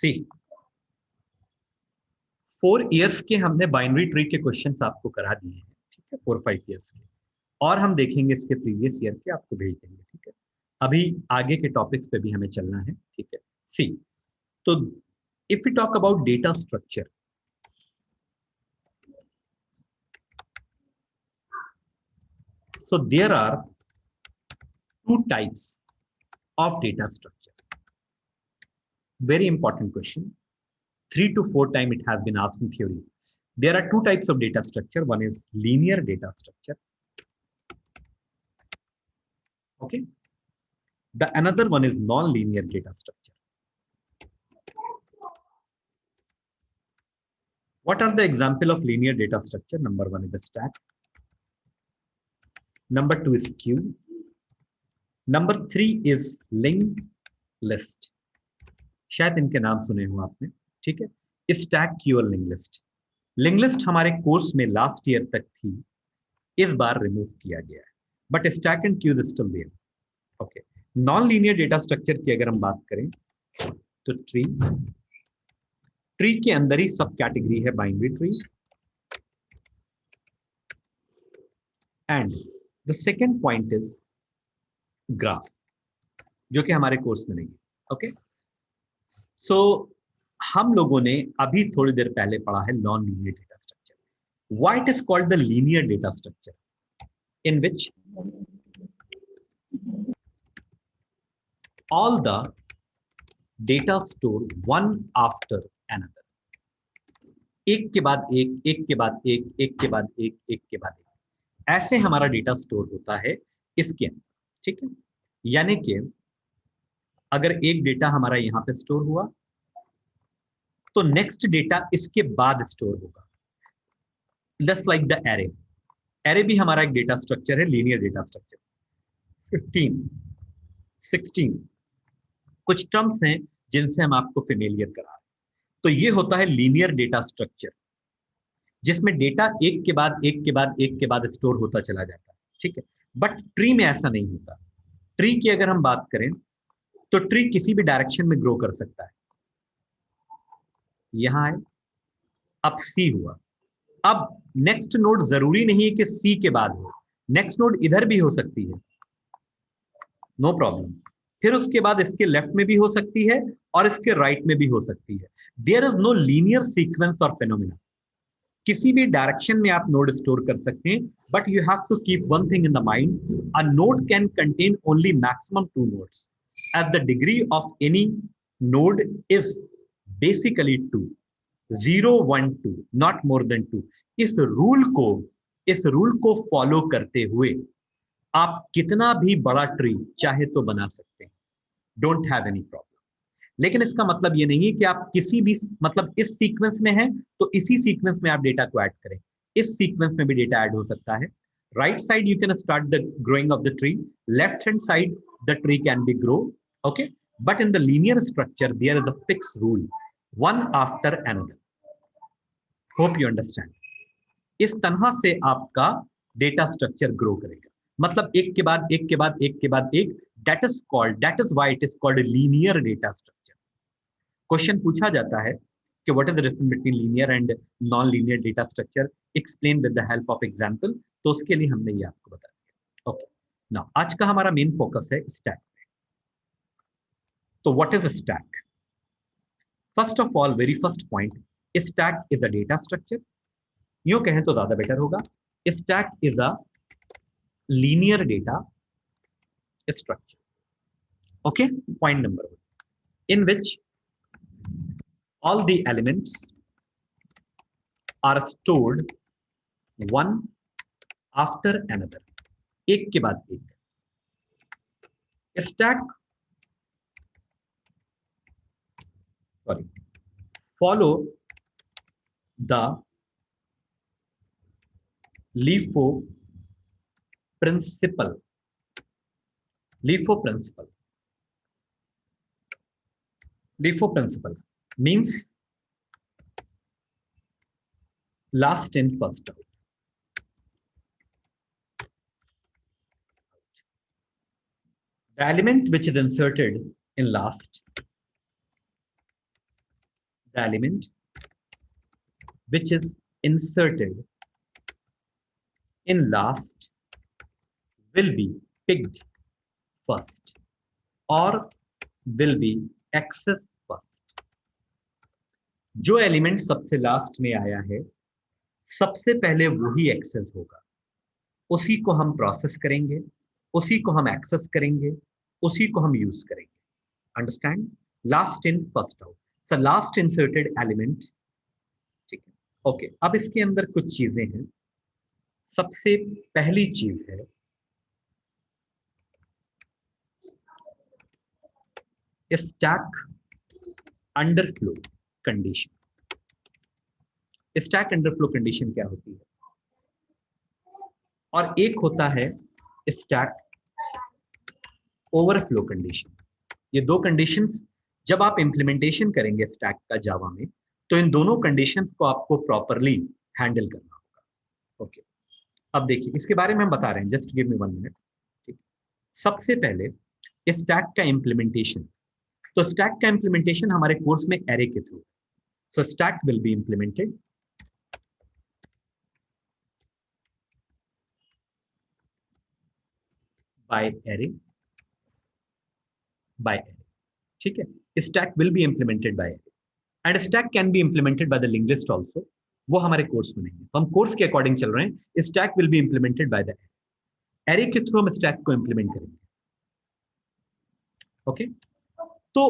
सी 4 years के हमने binary tree के क्वेश्चंस आपको करा दिए हैं, ठीक है, 4-5 इयर्स के, और हम देखेंगे इसके प्रीवियस ईयर के, आपको भेज देंगे, ठीक है। अभी आगे के टॉपिक्स पे भी हमें चलना है, ठीक है। सी, तो if you talk about data structure, so there are two types of data structure. Very important question. 3 to 4 times it has been asked in theory. There are two types of data structure. One is linear data structure. Okay. The another one is non-linear data structure. What are the example of linear data structure? Number one is a stack. Number two is queue. Number three is linked list. शायद इनके नाम सुने हो आपने, ठीक है। Stack, queue और link list. Link list हमारे कोर्स में लास्ट ईयर तक थी, इस बार रिमूव किया गया है, but stack and queue is still there. Okay, non linear data structure की अगर हम बात करें तो ट्री, ट्री के अंदर ही सब कैटेगरी है binary tree, and the second point is graph, जो कि हमारे कोर्स में नहीं है। ओके, सो हम लोगों ने अभी थोड़ी देर पहले पढ़ा है non linear data structure. Why it is called the linear data structure, in which all the data store one after another, एक के बाद एक, एक के बाद एक, एक के बाद एक, एक के बाद एक, ऐसे हमारा डेटा स्टोर होता है इसके अंदर, ठीक है। यानी कि अगर एक डेटा हमारा यहां पे स्टोर हुआ तो नेक्स्ट डेटा इसके बाद स्टोर होगा, just like the array. Array भी हमारा एक डेटा स्ट्रक्चर है, लीनियर डेटा स्ट्रक्चर। 15, 16 कुछ टर्म्स हैं जिनसे हम आपको फेमिलियर करा रहे हैं। तो ये होता है लीनियर डेटा स्ट्रक्चर, जिसमें डेटा एक के बाद एक के बाद एक के बाद स्टोर होता चला जाता है, ठीक है। बट ट्री में ऐसा नहीं होता। ट्री की अगर हम बात करें तो ट्री किसी भी डायरेक्शन में ग्रो कर सकता है। यहां है, अब सी हुआ, अब नेक्स्ट नोड जरूरी नहीं है कि सी के बाद हो, नेक्स्ट नोड इधर भी हो सकती है, नो प्रॉब्लम। फिर उसके बाद इसके लेफ्ट में भी हो सकती है और इसके राइट में भी हो सकती है। There is no linear sequence और फेनोमेना। किसी भी डायरेक्शन में आप नोड स्टोर कर सकते हैं, but you have to keep one thing in the mind, a node can contain only maximum 2 nodes as the degree of any node is basically 2, 0 1 2, not more than 2। इस rule को follow करते हुए आप कितना भी बड़ा ट्री चाहे तो बना सकते हैं, डोंट हैव एनी प्रॉब्लम। लेकिन इसका मतलब ये नहीं है कि आप किसी भी, मतलब इस सीक्वेंस में है तो इसी सीक्वेंस में आप डेटा को ऐड करें, इस सीक्वेंस में भी डेटा ऐड हो सकता है। Right side you can start the growing of the tree, left hand side the tree can be grow, okay. But in the linear structure there is a fix rule, one after another. Hope you understand. इस तरह से आपका data structure grow करेगा, मतलब एक के बाद एक के बाद एक के बाद एक। That is why it is called linear data structure. Question पूछा जाता है कि what is the difference between linear and non linear data structure, explain with the help of example. तो उसके लिए हमने ये आपको बता दिया। ओके, नाउ आज का हमारा मेन फोकस है स्टैक। तो what is stack? First of all, very first point, stack is a data structure. यूं कहें तो ज्यादा बेटर होगा, stack is a linear data structure. Okay, point number 1, in which all the elements are stored one after another, एक के बाद एक। Stack, sorry, follow the LIFO principle। LIFO principle, LIFO principle means last in first out। The element which is inserted in last element which is inserted in last will be picked first or will be accessed first. जो element सबसे last में आया है सबसे पहले वही access होगा, उसी को हम प्रोसेस करेंगे, उसी को हम एक्सेस करेंगे, उसी को हम यूज करेंगे. Understand? Last in first out, so last inserted element. ठीक है, ओके. अब इसके अंदर कुछ चीजें हैं. सबसे पहली चीज है stack underflow condition. Stack underflow condition क्या होती है? और एक होता है स्टैक ओवरफ्लो कंडीशन. ये दो कंडीशंस जब आप इंप्लीमेंटेशन करेंगे स्टैक का जावा में, तो इन दोनों कंडीशंस को आपको प्रॉपरली हैंडल करना होगा. ओके, अब देखिए इसके बारे में हम बता रहे हैं. जस्ट गिव मी 1 मिनट. ठीक, सबसे पहले स्टैक का इंप्लीमेंटेशन. तो स्टैक का इंप्लीमेंटेशन हमारे कोर्स में एरे के through. So stack will B implemented by array. ठीक है, stack will be implemented by array and stack can be implemented by the linked list also. वो हमारे कोर्स में नहीं है, तो हम कोर्स के अकॉर्डिंग चल रहे हैं. stack will be implemented by the array के थ्रू हम stack को इंप्लीमेंट करेंगे. ओके, तो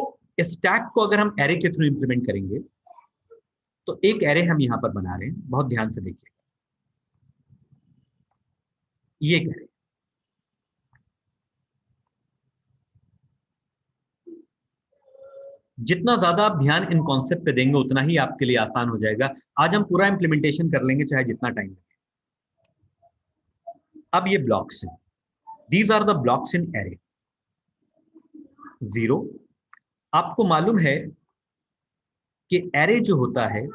stack को अगर हम array के थ्रू इंप्लीमेंट करेंगे तो एक array हम यहां पर बना रहे हैं. बहुत ध्यान से देखिए, ये एक array. जितना ज्यादा आप ध्यान इन कॉन्सेप्ट पे देंगे उतना ही आपके लिए आसान हो जाएगा. आज हम पूरा इंप्लीमेंटेशन कर लेंगे चाहे जितना टाइम लगे. अब ये ब्लॉक्स हैं. These are the blocks in array. 0, आपको मालूम है कि एरे जो होता है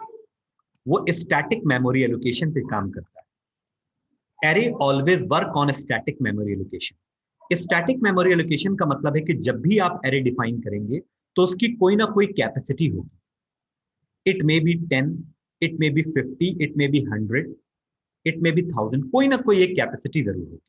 वो स्टैटिक मेमोरी एलोकेशन पे काम करता है. Array always work on static memory allocation. Static memory allocation का मतलब है कि जब भी आप एरे डिफाइन करेंगे तो उसकी कोई ना कोई कैपेसिटी होगी. It may be 10, it may be 50, it may be 100, it may be 1000. कोई ना कोई एक कैपेसिटी जरूर होगी.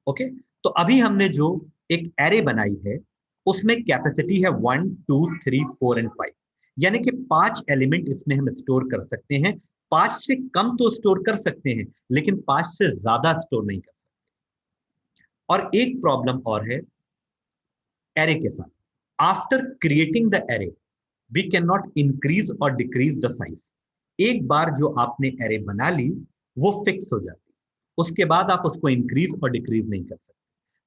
ओके, तो अभी हमने जो एक एरे बनाई है उसमें कैपेसिटी है 1, 2, 3, 4 एंड 5. यानी कि 5 एलिमेंट इसमें हम स्टोर कर सकते हैं. 5 से कम तो स्टोर कर सकते हैं लेकिन 5 से ज्यादा स्टोर नहीं कर सकते. और एक प्रॉब्लम और है एरे के साथ. After creating the array we can not increase और डिक्रीज द साइज. एक बार जो आपने एरे बना ली वो फिक्स हो जाती, उसके बाद आप उसको इंक्रीज और डिक्रीज नहीं कर सकते.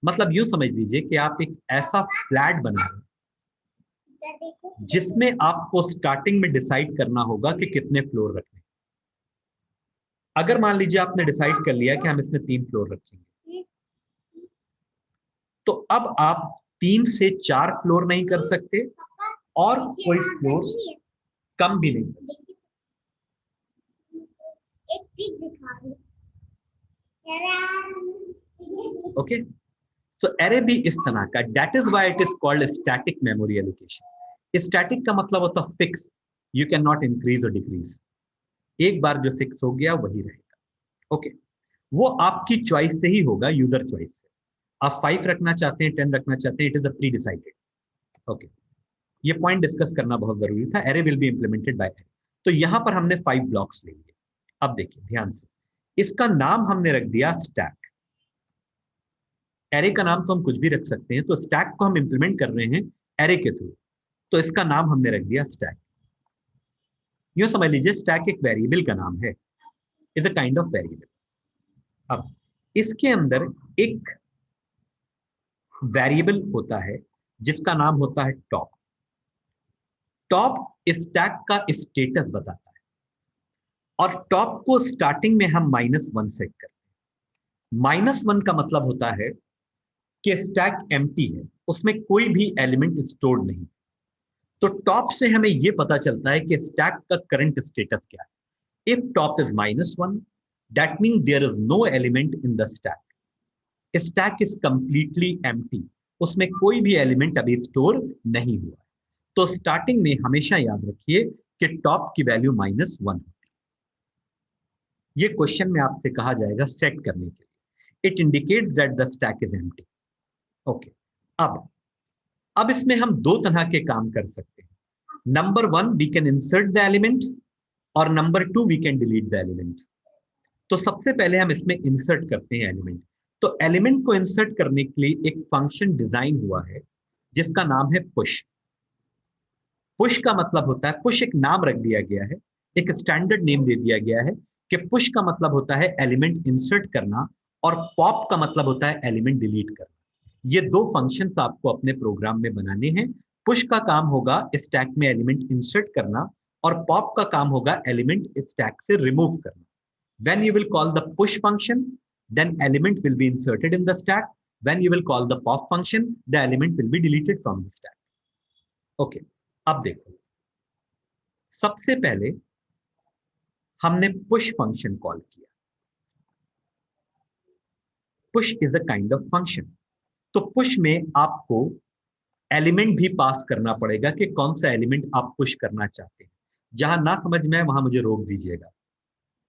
मतलब यूं समझ लीजिए कि आप एक ऐसा फ्लैट बना रहे हैं जिसमें आपको स्टार्टिंग में डिसाइड करना होगा कि कितने फ्लोर रखने. अगर मान लीजिए आपने डिसाइड कर लिया कि हम इसमें 3 फ्लोर रखेंगे, तो अब आप 3 से 4 फ्लोर नहीं कर सकते और कोई फ्लोर कम भी नहीं कर सकते. ओके, तो एरे भी इस तरह का. That is why it is called static memory allocation. Static का मतलब होता है fix. You can not increase और डिक्रीज. एक बार जो फिक्स हो गया वही रहेगा. ओके, वो आपकी चॉइस से ही होगा, यूजर चॉइस से. आप 5 रखना चाहते हैं, 10 रखना चाहते हैं, it is a pre decided. Okay, ये पॉइंट डिस्कस करना बहुत जरूरी था. Array will be implemented bye array. तो यहां पर हमने 5 ब्लॉक्स ले लिए. अब देखिए ध्यान से, इसका नाम हमने रख दिया स्टैक. एरे का नाम तो हम कुछ भी रख सकते हैं, तो स्टैक को हम इंप्लीमेंट कर रहे हैं एरे के थ्रू, तो इसका नाम हमने रख दिया स्टैक. यूं समझ लीजिए स्टैक एक वेरिएबल का नाम है, is a kind of variable. अब इसके अंदर एक वेरिएबल होता है जिसका नाम होता है टॉप. टॉप स्टैक का स्टेटस बताता है और टॉप को स्टार्टिंग में हम -1 सेट करते हैं. -1 का मतलब होता है कि स्टैक एम्प्टी है, उसमें कोई भी एलिमेंट स्टोर्ड नहीं. तो टॉप से हमें यह पता चलता है कि स्टैक का करंट स्टेटस क्या है. If top is -1 that means there is no element in the stack. Stack is completely empty, उसमें कोई भी एलिमेंट अभी स्टोर नहीं हुआ. तो स्टार्टिंग में हमेशा याद रखिए कि टॉप की वैल्यू -1 होती है। ये क्वेश्चन में आपसे कहा जाएगा सेट करने के लिए। It indicates that the stack is empty. Okay, अब इसमें हम दो तरह के काम कर सकते हैं। Number 1, we can insert the element, और number 2, we can delete the element. तो सबसे पहले हम इसमें इंसर्ट करते हैं एलिमेंट। तो एलिमेंट को इंसर्ट करने के लिए एक फंक्शन डिजाइन हुआ है जिसका नाम है पुश। पुश का मतलब होता है, पुश एक नाम रख दिया गया है, एक स्टैंडर्ड नेम दे दिया गया है कि पुश का मतलब होता है एलिमेंट इंसर्ट करना, और पॉप का मतलब होता है एलिमेंट डिलीट करना। ये दो फंक्शंस आपको अपने प्रोग्राम में बनाने हैं। पुश का काम होगा स्टैक में एलिमेंट इंसर्ट करना, और पॉप का काम होगा एलिमेंट स्टैक से रिमूव करना। When you will call the push function, then element will be inserted in the stack. When you will call the pop function, the element will be deleted from the stack. Okay, अब देखो, सबसे पहले हमने push function call किया। push is a kind of function. तो push में आपको element भी पास करना पड़ेगा कि कौन सा एलिमेंट आप पुश करना चाहते हैं। जहां ना समझ में आए वहां मुझे रोक दीजिएगा,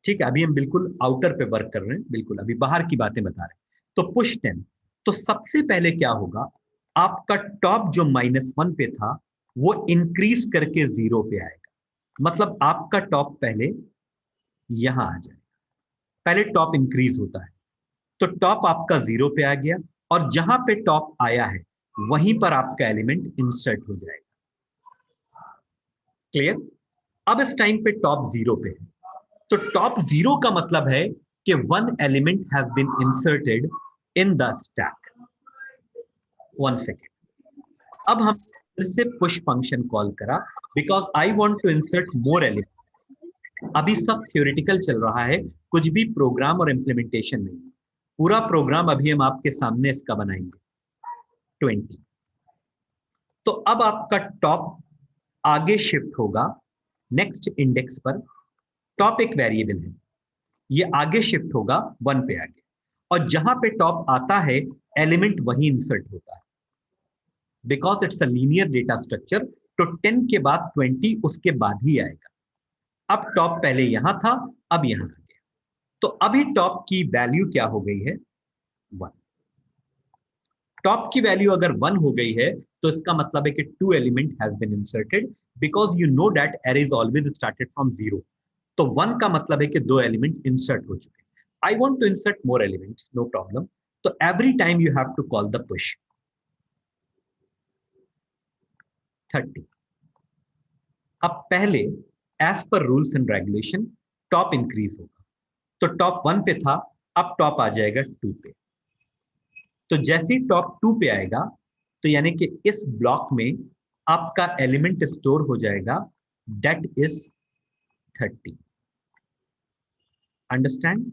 ठीक है? अभी हम बिल्कुल आउटर पे वर्क कर रहे हैं, बिल्कुल अभी बाहर की बातें बता रहे हैं। तो पुश 10, तो सबसे पहले क्या होगा, आपका टॉप जो -1 पे था वो इंक्रीज करके 0 पे आएगा। मतलब आपका टॉप पहले यहां आ जाएगा, पहले टॉप इंक्रीज होता है, तो टॉप आपका 0 पे आ गया, और जहां पे टॉप आया है वहीं पर आपका एलिमेंट इंसर्ट हो जाएगा। क्लियर? अब इस टाइम पे टॉप 0 पे है, तो टॉप 0 का मतलब है कि 1 element has been inserted in the stack. 1 second, अब हम फिर से पुश फंक्शन कॉल करा, because I want to insert more element. अभी सब थ्योरेटिकल चल रहा है, कुछ भी प्रोग्राम और इंप्लीमेंटेशन नहीं। पूरा प्रोग्राम अभी हम आपके सामने इसका बनाएंगे। 20, तो अब आपका टॉप आगे शिफ्ट होगा नेक्स्ट इंडेक्स पर। टॉप एक वेरिएबल है, ये आगे शिफ्ट होगा 1 पे आगे, और जहां पे टॉप आता है एलिमेंट वही इंसर्ट होता है, because it's a linear data structure. तो 10 के बाद 20 उसके बाद ही आएगा। अब टॉप पहले यहां था, अब यहां आ गया, तो अभी टॉप की वैल्यू क्या हो गई है? 1। टॉप की वैल्यू अगर 1 हो गई है तो इसका मतलब है कि 2 element has been inserted, because you know that array is always started from 0। तो 1 का मतलब है कि 2 एलिमेंट इंसर्ट हो चुके हैं। I want to insert more elements, no problem. तो every time you have to call the push 30। अब पहले as per rules and regulation top increase होगा, तो टॉप 1 पे था, अब टॉप आ जाएगा 2 पे। तो जैसे ही टॉप 2 पे आएगा, तो यानी कि इस ब्लॉक में आपका एलिमेंट स्टोर हो जाएगा, दैट इज 30। अंडरस्टैंड?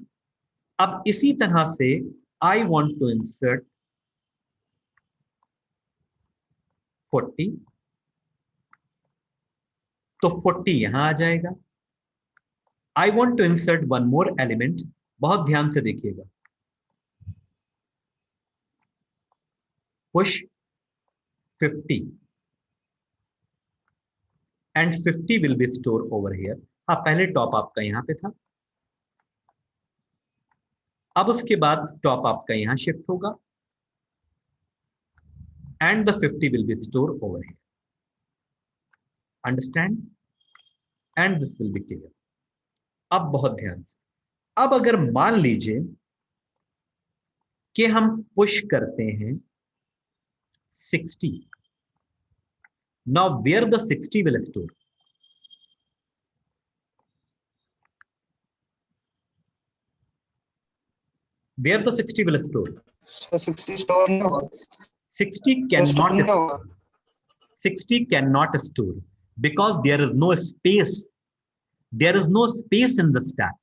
अब इसी तरह से आई वॉन्ट टू इंसर्ट 40, तो 40 यहां आ जाएगा। I want to insert one more element, बहुत ध्यान से देखिएगा, push 50 and 50 will be store over here. हाँ, पहले टॉप आपका यहां पे था, अब उसके बाद टॉप आपका यहां शिफ्ट होगा, and the 50 will be store over here. Understand? And this will be clear. अब बहुत ध्यान से, अब अगर मान लीजिए कि हम पुश करते हैं 60, now where the 60 will store? Where the 60 will store? So 60 store नहीं होगा। 60 So store cannot नहीं store. होगा। 60 cannot store because there is no space. There is no space in the stack.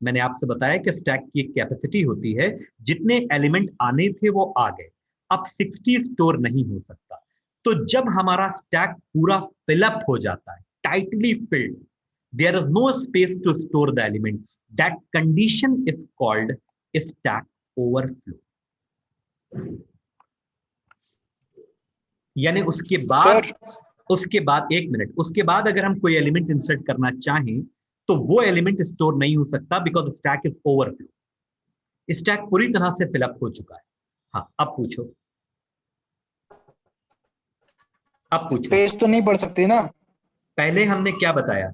मैंने आपसे बताया कि स्टैक की एक कैपेसिटी होती है, जितने एलिमेंट आने थे वो आ गए, अब 60 स्टोर नहीं हो सकता। तो जब हमारा स्टैक पूरा फिलअप हो जाता है, tightly filled, there is no space to store the element, that condition is called stack overflow. यानी उसके बाद सर उसके बाद 1 मिनट, उसके बाद अगर हम कोई एलिमेंट इंसर्ट करना चाहें तो वो एलिमेंट स्टोर नहीं हो सकता because stack is overflow, stack पूरी तरह से फिलअप हो चुका है। हाँ, अब पूछो, अब पूछो। स्पेस तो नहीं बढ़ सकती ना? पहले हमने क्या बताया?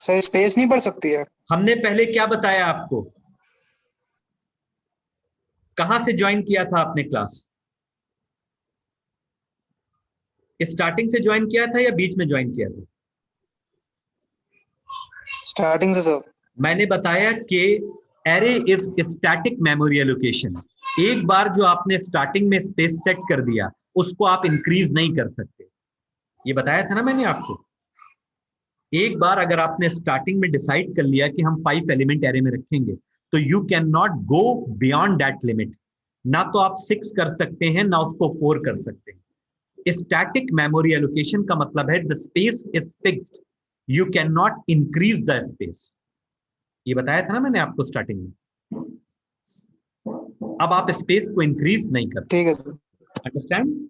सर स्पेस नहीं बढ़ सकती है? हमने पहले क्या बताया आपको? कहां से ज्वाइन किया था आपने क्लास? स्टार्टिंग से ज्वाइन किया था या बीच में ज्वाइन किया था? स्टार्टिंग से सर। मैंने बताया कि array is static memory allocation. एक बार जो आपने स्टार्टिंग में स्पेस सेट कर दिया उसको आप इंक्रीज नहीं कर सकते, ये बताया था ना मैंने आपको। एक बार अगर आपने स्टार्टिंग में डिसाइड कर लिया कि हम 5 एलिमेंट एरे में रखेंगे तो you can not go beyond that limit. ना तो आप 6 कर सकते हैं ना उसको 4 कर सकते हैं। स्टैटिक मेमोरी एलोकेशन का मतलब है the space is fixed, you can not increase the space. ये बताया था ना मैंने आपको स्टार्टिंग में। अब आप स्पेस को इंक्रीज नहीं कर, ठीक है सर। अंडरस्टैंड?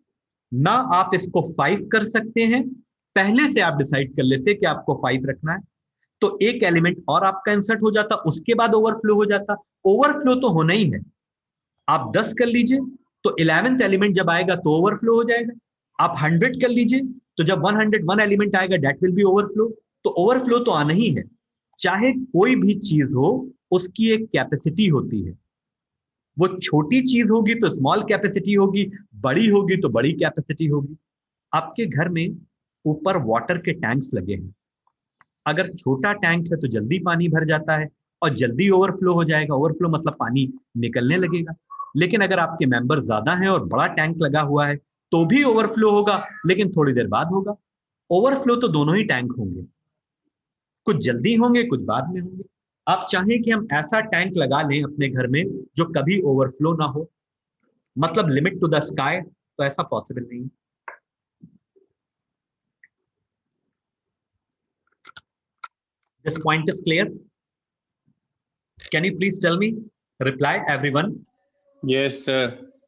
ना आप इसको 5 कर सकते हैं, पहले से आप डिसाइड कर लेते कि आपको 5 रखना है तो एक एलिमेंट और आपका इंसर्ट हो जाता, उसके बाद ओवरफ्लो हो जाता। ओवरफ्लो तो होना ही है, आप 10 कर लीजिए तो 11th एलिमेंट जब आएगा तो ओवरफ्लो हो जाएगा। आप 100 कर लीजिए तो जब 101 एलिमेंट आएगा दैट विल बी ओवरफ्लो। तो ओवरफ्लो तो आना ही है। चाहे कोई भी चीज हो उसकी एक कैपेसिटी होती है, वो छोटी चीज होगी तो स्मॉल कैपेसिटी होगी, बड़ी होगी तो बड़ी कैपेसिटी होगी। आपके घर में ऊपर वाटर के टैंक्स लगे हैं, अगर छोटा टैंक है तो जल्दी पानी भर जाता है और जल्दी ओवरफ्लो हो जाएगा, ओवरफ्लो मतलब पानी निकलने लगेगा। लेकिन अगर आपके मेंबर ज्यादा हैं और बड़ा टैंक लगा हुआ है तो भी ओवरफ्लो होगा लेकिन थोड़ी देर बाद होगा। ओवरफ्लो तो दोनों ही टैंक होंगे, कुछ जल्दी होंगे कुछ बाद में होंगे। आप चाहें कि हम ऐसा टैंक लगा लें अपने घर में जो कभी ओवरफ्लो ना हो, मतलब लिमिट टू द स्काई, तो ऐसा पॉसिबल नहीं। This point is clear? Can you please tell me? Reply everyone. Yes, sir.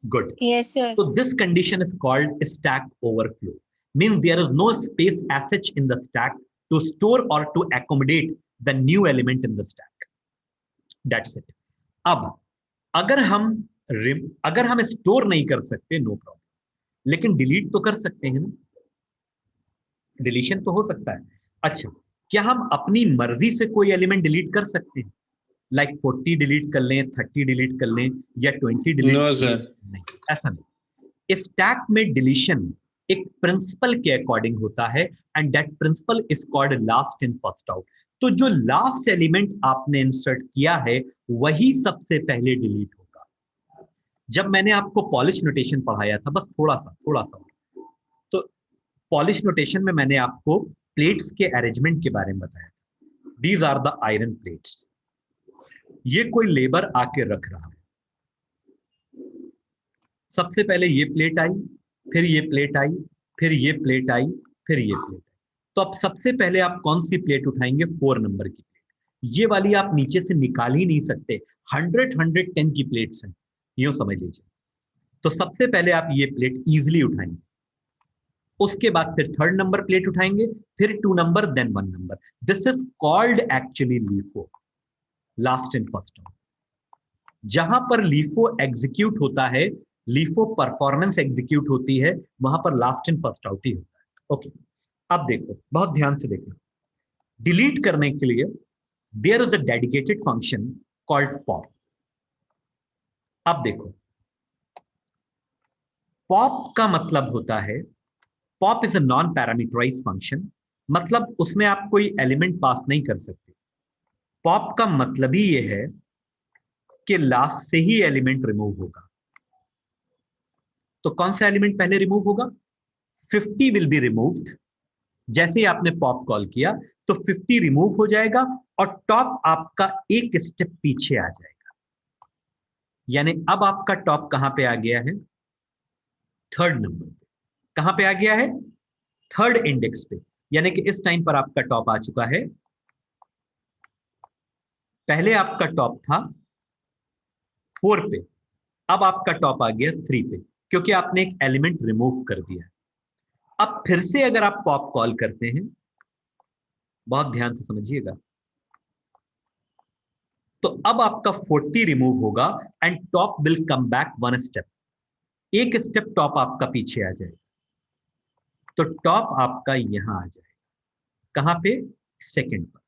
Good. Yes, sir. So this condition is called stack overflow. Means there is no space as such in the stack to store or to accommodate the new element in the stack. That's it. अब अगर हम store नहीं कर सकते no problem, लेकिन delete तो कर सकते हैं ना, डिलीशन तो हो सकता है। अच्छा, क्या हम अपनी मर्जी से कोई एलिमेंट डिलीट कर सकते हैं? लाइक 40 डिलीट कर लें, 30 डिलीट कर लें या 20 डिलीट No, कर लें? sir. नहीं, ऐसा नहीं। स्टैक में डिलीशन एक प्रिंसिपल के अकॉर्डिंग होता है and that principle is called last in first out. तो जो लास्ट एलिमेंट आपने इंसर्ट किया है वही सबसे पहले डिलीट होगा। जब मैंने आपको पॉलिश नोटेशन पढ़ाया था, बस थोड़ा सा, तो पॉलिश नोटेशन में मैंने आपको प्लेट्स के अरेंजमेंट के बारे में बताया था। These are the iron plates. ये कोई लेबर आके रख रहा है, सबसे पहले ये प्लेट आई, फिर ये प्लेट आई, फिर ये प्लेट आई, फिर ये प्लेट आई। तो अब सबसे पहले आप कौन सी प्लेट उठाएंगे? 4 नंबर की प्लेट। ये वाली आप नीचे से निकाल ही नहीं सकते, 110 की प्लेट्स हैं, यूं समझ लीजिए। तो सबसे पहले आप ये प्लेट इजीली उठाएंगे, उसके बाद फिर 3rd नंबर प्लेट उठाएंगे, फिर 2 number, then 1 number. This is called actually LIFO, last in first out. जहां पर लीफो एग्जीक्यूट होता है, लीफो परफॉर्मेंस एग्जीक्यूट होती है, वहां पर लास्ट इन फर्स्ट आउट ही होता है। ओके, अब देखो, बहुत ध्यान से देखो। डिलीट करने के लिए there is a dedicated function called pop. अब देखो, पॉप का मतलब होता है, pop is a non parameterize function, मतलब उसमें आप कोई एलिमेंट पास नहीं कर सकते। पॉप का मतलब ही यह है कि लास्ट से ही एलिमेंट रिमूव होगा। तो कौन सा एलिमेंट पहले रिमूव होगा? 50 विल बी रिमूव्ड। जैसे ही आपने पॉप कॉल किया तो 50 रिमूव हो जाएगा और टॉप आपका एक स्टेप पीछे आ जाएगा। यानी अब आपका टॉप कहां पे आ गया है? 3rd नंबर पे। कहां पे आ गया है? 3rd इंडेक्स पे। यानी कि इस टाइम पर आपका टॉप आ चुका है। पहले आपका टॉप था 4 पे, अब आपका टॉप आ गया 3 पे, क्योंकि आपने एक एलिमेंट रिमूव कर दिया। अब फिर से अगर आप पॉप कॉल करते हैं, बहुत ध्यान से समझिएगा, तो अब आपका 40 रिमूव होगा and top will come back 1 step. एक स्टेप टॉप आपका पीछे आ जाएगा, तो टॉप आपका यहां आ जाएगा। कहां पे? सेकंड पर।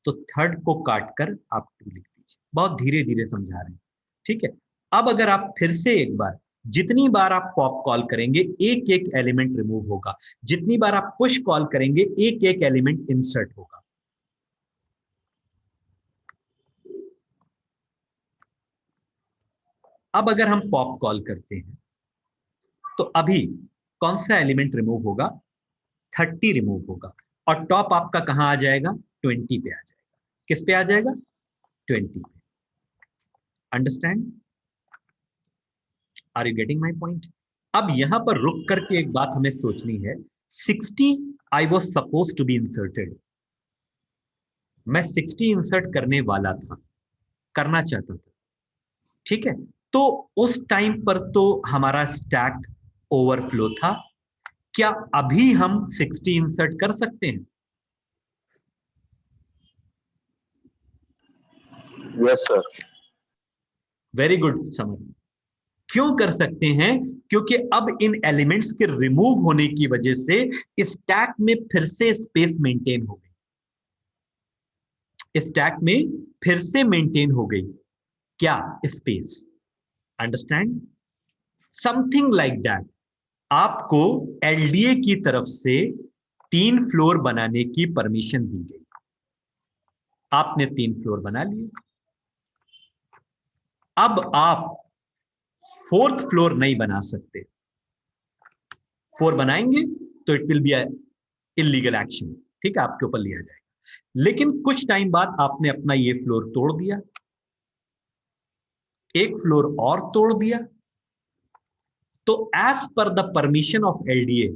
तो थर्ड को काट कर आप 2 लिख दीजिए। बहुत धीरे धीरे समझा रहे हैं, ठीक है। अब अगर आप फिर से एक बार, जितनी बार आप पॉप कॉल करेंगे एक एक एलिमेंट रिमूव होगा, जितनी बार आप पुश कॉल करेंगे एक एक एलिमेंट इंसर्ट होगा। अब अगर हम पॉप कॉल करते हैं तो अभी कौन सा एलिमेंट रिमूव होगा? 30 रिमूव होगा, और टॉप आपका कहां आ जाएगा? 20 पे आ जाएगा। किस पे आ जाएगा? 20 पे। Understand? Are you getting my point? अब यहां पर रुक करके एक बात हमें सोचनी है। 60 I was suppose to be inserted. मैं 60 इंसर्ट करने वाला था, करना चाहता था, ठीक है। तो उस टाइम पर तो हमारा स्टैक ओवरफ्लो था। क्या अभी हम 60 इंसर्ट कर सकते हैं? Yes sir. Very good summer. क्यों कर सकते हैं? क्योंकि अब इन एलिमेंट्स के रिमूव होने की वजह से स्टैक में फिर से स्पेस मेंटेन हो गई। स्टैक में फिर से मेंटेन हो गई क्या? Space. Understand? Something like that. आपको एलडीए की तरफ से 3 फ्लोर बनाने की परमिशन दी गई। आपने 3 फ्लोर बना लिए। अब आप 4th फ्लोर नहीं बना सकते। 4 बनाएंगे तो it will be illegal action, ठीक है, आपके ऊपर लिया जाएगा। लेकिन कुछ टाइम बाद आपने अपना ये फ्लोर तोड़ दिया, एक फ्लोर और तोड़ दिया, तो as per the permission of LDA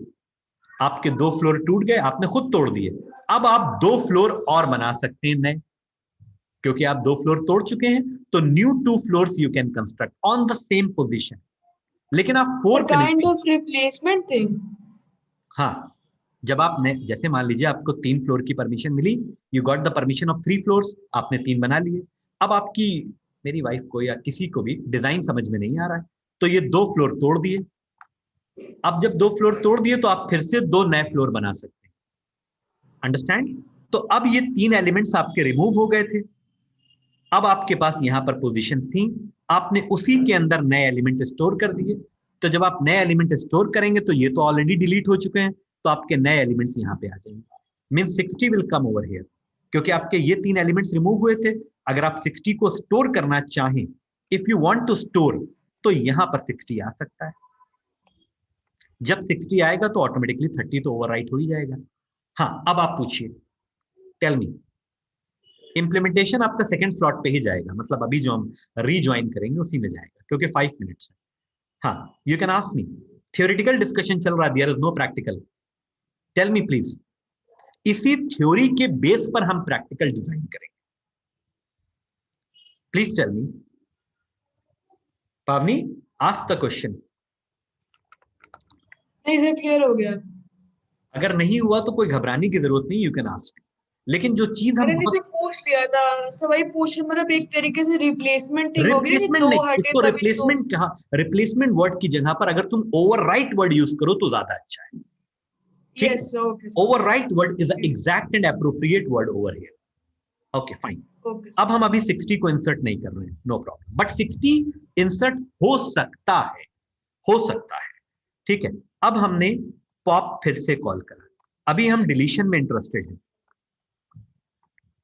आपके 2 फ्लोर टूट गए, आपने खुद तोड़ दिए। अब आप 2 फ्लोर और बना सकते हैं नए, क्योंकि आप 2 फ्लोर तोड़ चुके हैं। तो new 2 floors you can construct on the same position. लेकिन आप 4 पे नहीं। Kind of replacement thing. हाँ, जब आपने, जैसे मान लीजिए आपको 3 फ्लोर की परमिशन मिली, you got the permission of 3 floors, आपने 3 बना लिए। अब आपकी, मेरी वाइफ को या किसी को भी डिजाइन समझ में नहीं आ रहा है, तो ये 2 फ्लोर तोड़ दिए। अब जब 2 फ्लोर तोड़ दिए तो आप फिर से 2 नए फ्लोर बना सकते हैं। अंडरस्टैंड? तो अब ये 3 एलिमेंट्स आपके रिमूव हो गए थे। अब आपके पास यहां पर पोजीशन थी, आपने उसी के अंदर नए एलिमेंट स्टोर कर दिए। तो जब आप नए एलिमेंट स्टोर करेंगे तो ये तो ऑलरेडी डिलीट हो चुके हैं, तो आपके नए एलिमेंट्स यहां पे आ जाएंगे। Means 60 will come over here, क्योंकि आपके ये 3 एलिमेंट्स रिमूव हुए थे। अगर आप 60 को स्टोर करना चाहें, if you want to store, तो यहां पर 60 आ सकता है। जब 60 आएगा तो ऑटोमेटिकली 30 तो ओवरराइट हो ही जाएगा। हाँ, अब आप पूछिए, टेल मी। इंप्लीमेंटेशन आपका सेकंड स्लॉट पे ही जाएगा, मतलब अभी जो हम रीज्वाइन करेंगे उसी में जाएगा, क्योंकि 5 मिनट्स है। हाँ, you can ask me. Theoretical discussion चल रहा है, there is no practical. Tell me please. इसी थ्योरी के बेस पर हम प्रैक्टिकल डिजाइन करेंगे। Please tell me. Pavani, ask the question. नहीं सर, क्लियर हो गया। अगर नहीं हुआ तो कोई घबराने की जरूरत नहीं, यू कैन आस्क। लेकिन जो चीज हम मैंने बहुत, पूछ लिया था, सवाई पूछ, मतलब एक तरीके से रिप्लेसमेंट थिंग हो गई कि रिप्लेसमेंट 2 नहीं, हटे उसको तभी तो। रिप्लेसमेंट कहा। रिप्लेसमेंट वर्ड की जगह पर अगर तुम ओवरराइट वर्ड यूज करो तो ज्यादा अच्छा है, ठीक है। Yes okay overwrite word is the exact and appropriate word over here. Okay fine. Okay. अब हम अभी 60 को इंसर्ट नहीं कर रहे हैं, नो प्रॉब्लम, बट 60 इंसर्ट हो सकता है, हो सकता है, ठीक है। अब हमने पॉप फिर से कॉल करा। अभी हम डिलीशन में इंटरेस्टेड हैं,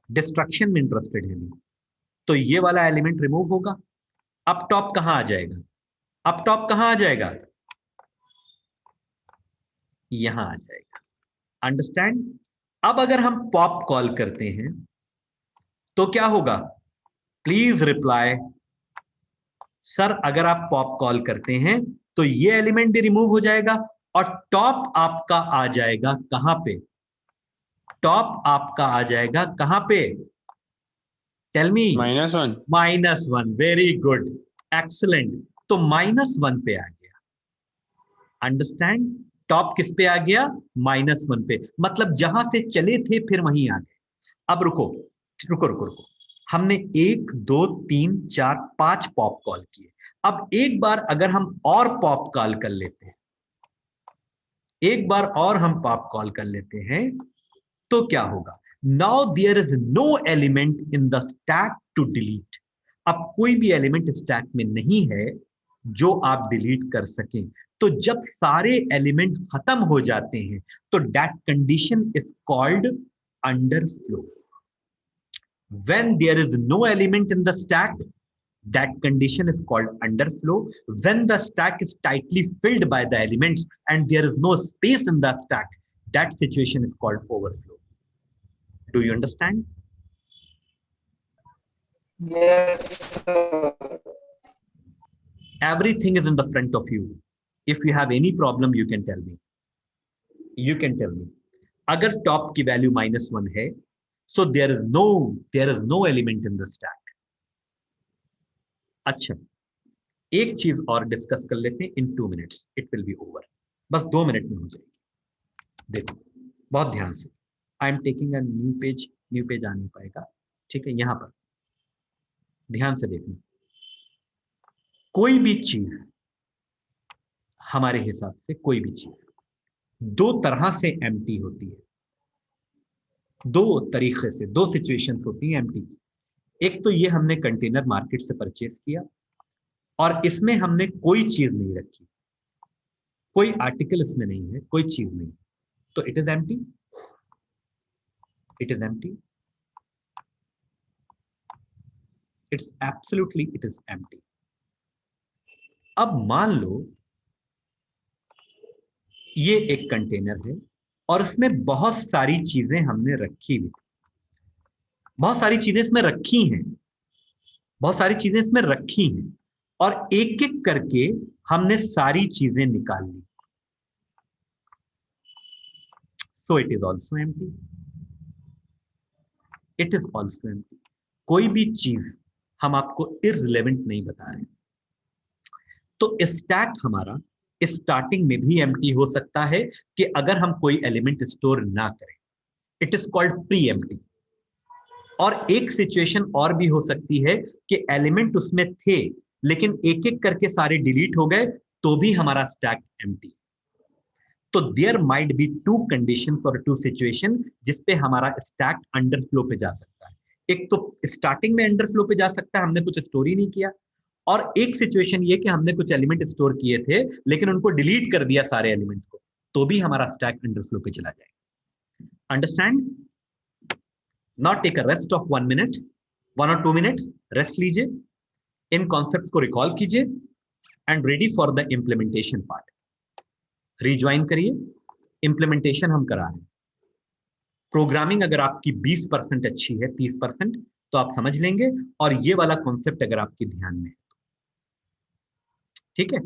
डिस्ट्रक्शन में इंटरेस्टेड हैं नहीं। तो ये वाला एलिमेंट रिमूव होगा। अब टॉप कहां आ जाएगा? अब टॉप कहां आ जाएगा? यहां आ जाएगा। अंडरस्टैंड? अब अगर हम पॉप कॉल करते हैं तो क्या होगा? Please reply. सर, अगर आप पॉप कॉल करते हैं तो ये एलिमेंट भी रिमूव हो जाएगा और टॉप आपका आ जाएगा कहां पे? टॉप आपका आ जाएगा कहां पे? Tell me. -1। -1। Very good, excellent. तो -1 पे आ गया। अंडरस्टैंड? टॉप किस पे आ गया, -1 पे, मतलब जहां से चले थे फिर वहीं आ गए। अब रुको रुको रुको रुको, हमने 1 2 3 4 5 पॉप कॉल किए। अब एक बार अगर हम और पॉप कॉल कर लेते हैं, एक बार और हम पॉप कॉल कर लेते हैं, तो क्या होगा, now there is no element in the stack to delete. अब कोई भी एलिमेंट स्टैक में नहीं है जो आप डिलीट कर सकें। तो जब सारे एलिमेंट खत्म हो जाते हैं तो that condition is called underflow. When there is no element in the stack, that condition is called underflow. When the stack is tightly filled by the elements and there is no space in the stack, that situation is called overflow. Do you understand? Yes, sir. Everything is in the front of you. If you have any problem, you can tell me. You can tell me. अगर top की value -1 है, so there is no element in the stack. अच्छा, एक चीज और discuss कर लेते हैं। इन 2 minutes it will be over. बस 2 मिनट में हो जाएगी। देखो बहुत ध्यान से, I am taking a new page आ नहीं पाएगा, ठीक है, यहां पर ध्यान से देखना। कोई भी चीज, हमारे हिसाब से कोई भी चीज 2 तरह से एम्प्टी होती है, 2 तरीके से, 2 सिचुएशंस होती हैं एम्प्टी की। एक तो ये हमने कंटेनर मार्केट से परचेज किया और इसमें हमने कोई चीज नहीं रखी, कोई आर्टिकल इसमें नहीं है, कोई चीज नहीं, तो it is empty, it is empty, it's absolutely it is empty. अब मान लो ये एक कंटेनर है और इसमें बहुत सारी चीजें हमने रखी हुई थी, बहुत सारी चीजें इसमें रखी हैं, बहुत सारी चीजें इसमें रखी हैं और एक एक करके हमने सारी चीजें निकाल ली, so it is also empty, it is also empty. कोई भी चीज हम आपको इररिलेवेंट नहीं बता रहे। तो स्टैक हमारा स्टार्टिंग में भी एम्प्टी हो सकता है कि अगर हम कोई एलिमेंट स्टोर ना करें, it is called pre empty. और एक सिचुएशन और भी हो सकती है कि एलिमेंट उसमें थे लेकिन एक एक करके सारे डिलीट हो गए, तो भी हमारा स्टैक एम्प्टी। तो देयर माइट बी 2 कंडीशंस और 2 सिचुएशन जिसपे हमारा स्टैक अंडरफ्लो पे जा सकता है। एक तो स्टार्टिंग में अंडरफ्लो पे जा सकता है, हमने कुछ स्टोर ही नहीं किया, और एक सिचुएशन ये कि हमने कुछ एलिमेंट स्टोर किए थे लेकिन उनको डिलीट कर दिया सारे एलिमेंट्स को, तो भी हमारा स्टैक अंडरफ्लो पे चला जाएगा। Understand? Not take a rest of 1 minute, 1 और 2 मिनट रेस्ट लीजिए, इन कॉन्सेप्ट्स को रिकॉल कीजिए and ready for the implementation part. Rejoin करिए, इंप्लीमेंटेशन हम करा रहे हैं। प्रोग्रामिंग अगर आपकी 20% अच्छी है, 30%, तो आप समझ लेंगे, और ये वाला कॉन्सेप्ट अगर आपके ध्यान में है, ठीक है,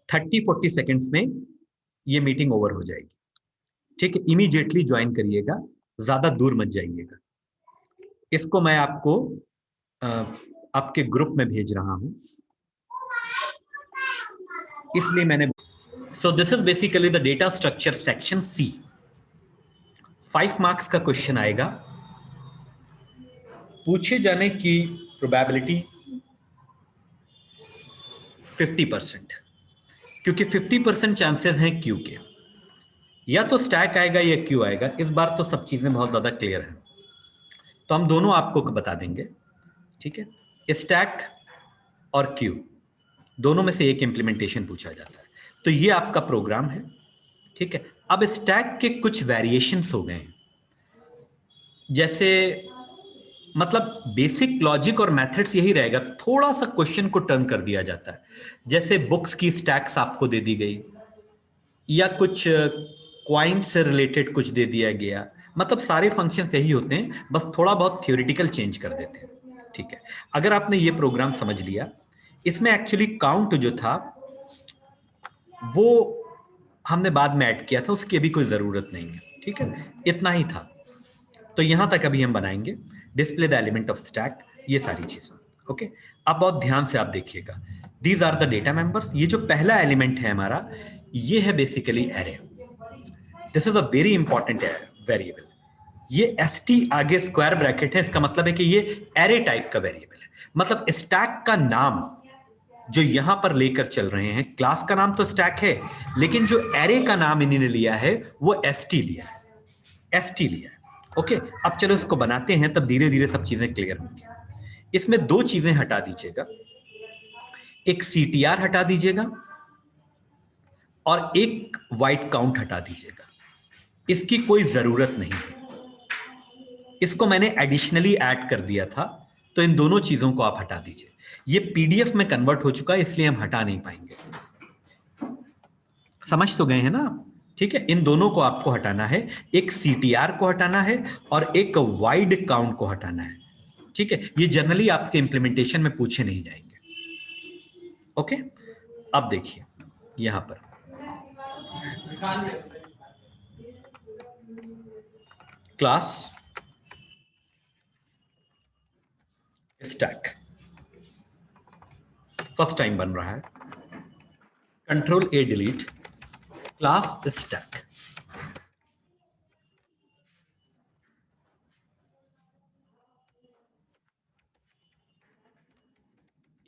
30-40 सेकेंड्स में ये मीटिंग ओवर हो जाएगी, ठीक है। इमीडिएटली ज्वाइन करिएगा, ज्यादा दूर मत जाइएगा। इसको मैं आपको आपके ग्रुप में भेज रहा हूं, इसलिए मैंने, so this is basically the data structure section C. 5 marks का क्वेश्चन आएगा, पूछे जाने की प्रोबेबिलिटी 50%, क्योंकि 50% चांसेस हैं क्यू के, या तो स्टैक आएगा या क्यू आएगा। इस बार तो सब चीजें बहुत ज्यादा क्लियर हैं, तो हम दोनों आपको बता देंगे, ठीक है। स्टैक और क्यू दोनों में से एक इंप्लीमेंटेशन पूछा जाता है, तो ये आपका प्रोग्राम है, ठीक है। अब स्टैक के कुछ वेरिएशंस हो गए हैं, जैसे मतलब बेसिक लॉजिक और मेथड्स यही रहेगा, थोड़ा सा क्वेश्चन को टर्न कर दिया जाता है, जैसे बुक्स की स्टैक्स आपको दे दी गई, या कुछ क्वाइन से रिलेटेड कुछ दे दिया गया, मतलब सारे फंक्शन यही होते हैं, बस थोड़ा बहुत थ्योरेटिकल चेंज कर देते हैं, ठीक है। अगर आपने ये प्रोग्राम समझ लिया, इसमें एक्चुअली काउंट जो था वो हमने बाद में ऐड किया था, उसकी अभी कोई जरूरत नहीं है, ठीक है, इतना ही था। तो यहां तक अभी हम बनाएंगे, display the element of stack, ये सारी चीजें, ओके। अब बहुत ध्यान से आप देखिएगा, these are the data members. ये जो पहला एलिमेंट है हमारा, ये है basically array, this is a very important variable. ये st आगे स्क्वायर ब्रैकेट है, इसका मतलब है कि ये एरे टाइप का वेरिएबल है। मतलब स्टैक का नाम जो यहां पर लेकर चल रहे हैं, क्लास का नाम तो स्टैक है, लेकिन जो एरे का नाम इन्होंने लिया है वो st लिया है, st लिया है। ओके, अब चलो इसको बनाते हैं, तब धीरे धीरे सब चीजें क्लियर होंगी। इसमें दो चीजें हटा दीजिएगा, एक ctr हटा दीजिएगा और एक वाइट काउंट हटा दीजिएगा। इसकी कोई जरूरत नहीं है, इसको मैंने एडिशनली ऐड कर दिया था, तो इन दोनों चीजों को आप हटा दीजिए। ये पीडीएफ में कन्वर्ट हो चुका है, इसलिए हम हटा नहीं पाएंगे। समझ तो गए हैं ना आप? ठीक है, इन दोनों को आपको हटाना है, एक सीटीआर को हटाना है और एक वाइड काउंट को हटाना है। ठीक है, ये जनरली आपके इंप्लीमेंटेशन में पूछे नहीं जाएंगे। ओके, अब देखिए यहां पर क्लास स्टैक फर्स्ट टाइम बन रहा है, control A delete, class stack.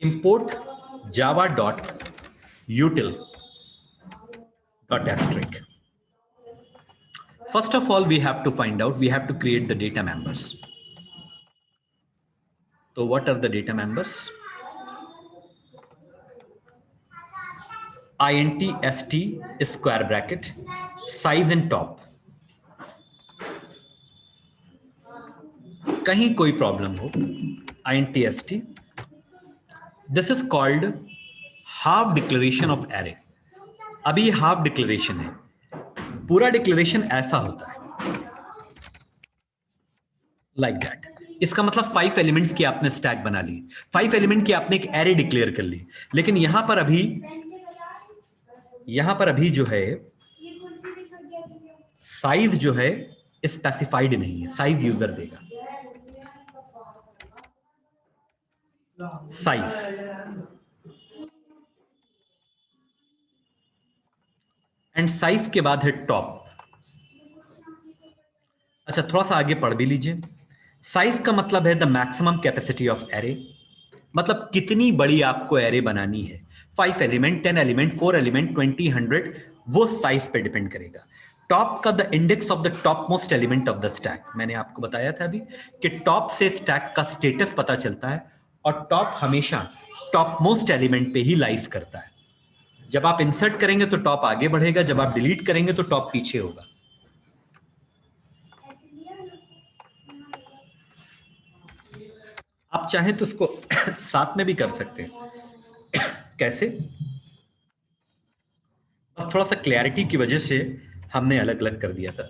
import java.util.asterisk. First of all, we have to find out, we have to create the data members. So what are the data members? int st square bracket size and top. कहीं कोई problem हो, int st, this is called half declaration of array. अभी half declaration है, पूरा declaration ऐसा होता है like that. इसका मतलब 5 एलिमेंट्स की आपने स्टैक बना ली, 5 एलिमेंट की आपने एक एरे डिक्लेयर कर ली, लेकिन यहां पर अभी जो है साइज जो है स्पेसिफाइड नहीं है, साइज यूजर देगा। साइज एंड साइज के बाद है टॉप। अच्छा, थोड़ा सा आगे पढ़ भी लीजिए। साइज का मतलब है the maximum capacity of array, मतलब कितनी बड़ी आपको एरे बनानी है, 5 एलिमेंट, 10 एलिमेंट, 4 एलिमेंट, 20, 100, वो साइज पे डिपेंड करेगा। टॉप का the index of the top most element of the stack, मैंने आपको बताया था अभी कि टॉप से स्टैक का स्टेटस पता चलता है, और टॉप हमेशा टॉप मोस्ट एलिमेंट पे ही लाइज करता है। जब आप इंसर्ट करेंगे तो टॉप आगे बढ़ेगा, जब आप डिलीट करेंगे तो टॉप पीछे होगा। आप चाहें तो उसको साथ में भी कर सकते हैं। कैसे? बस थोड़ा सा क्लैरिटी की वजह से हमने अलग अलग कर दिया था।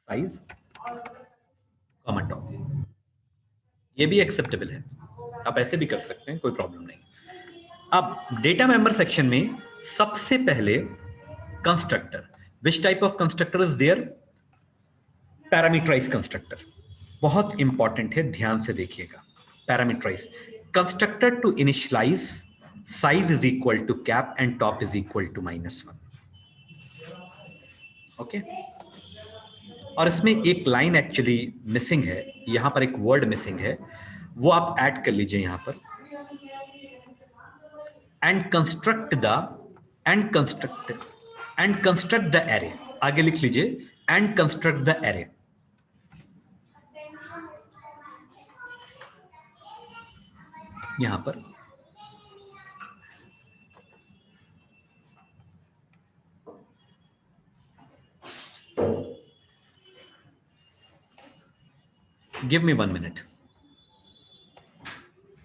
साइज कॉमा टॉप, ये भी एक्सेप्टेबल है, आप ऐसे भी कर सकते हैं, कोई प्रॉब्लम नहीं। अब डेटा मेंबर सेक्शन में सबसे पहले constructor, which type of constructor is there? Parameterize constructor, बहुत इंपॉर्टेंट है, ध्यान से देखिएगा। Parameterize constructor to initialize size is equal to cap and top is equal to -1। Okay, और इसमें एक लाइन एक्चुअली मिसिंग है, यहां पर एक वर्ड मिसिंग है, वो आप ऐड कर लीजिए यहां पर। एंड कंस्ट्रक्ट द एरे, आगे लिख लीजिए एंड कंस्ट्रक्ट द एरे। यहां पर give me 1 minute,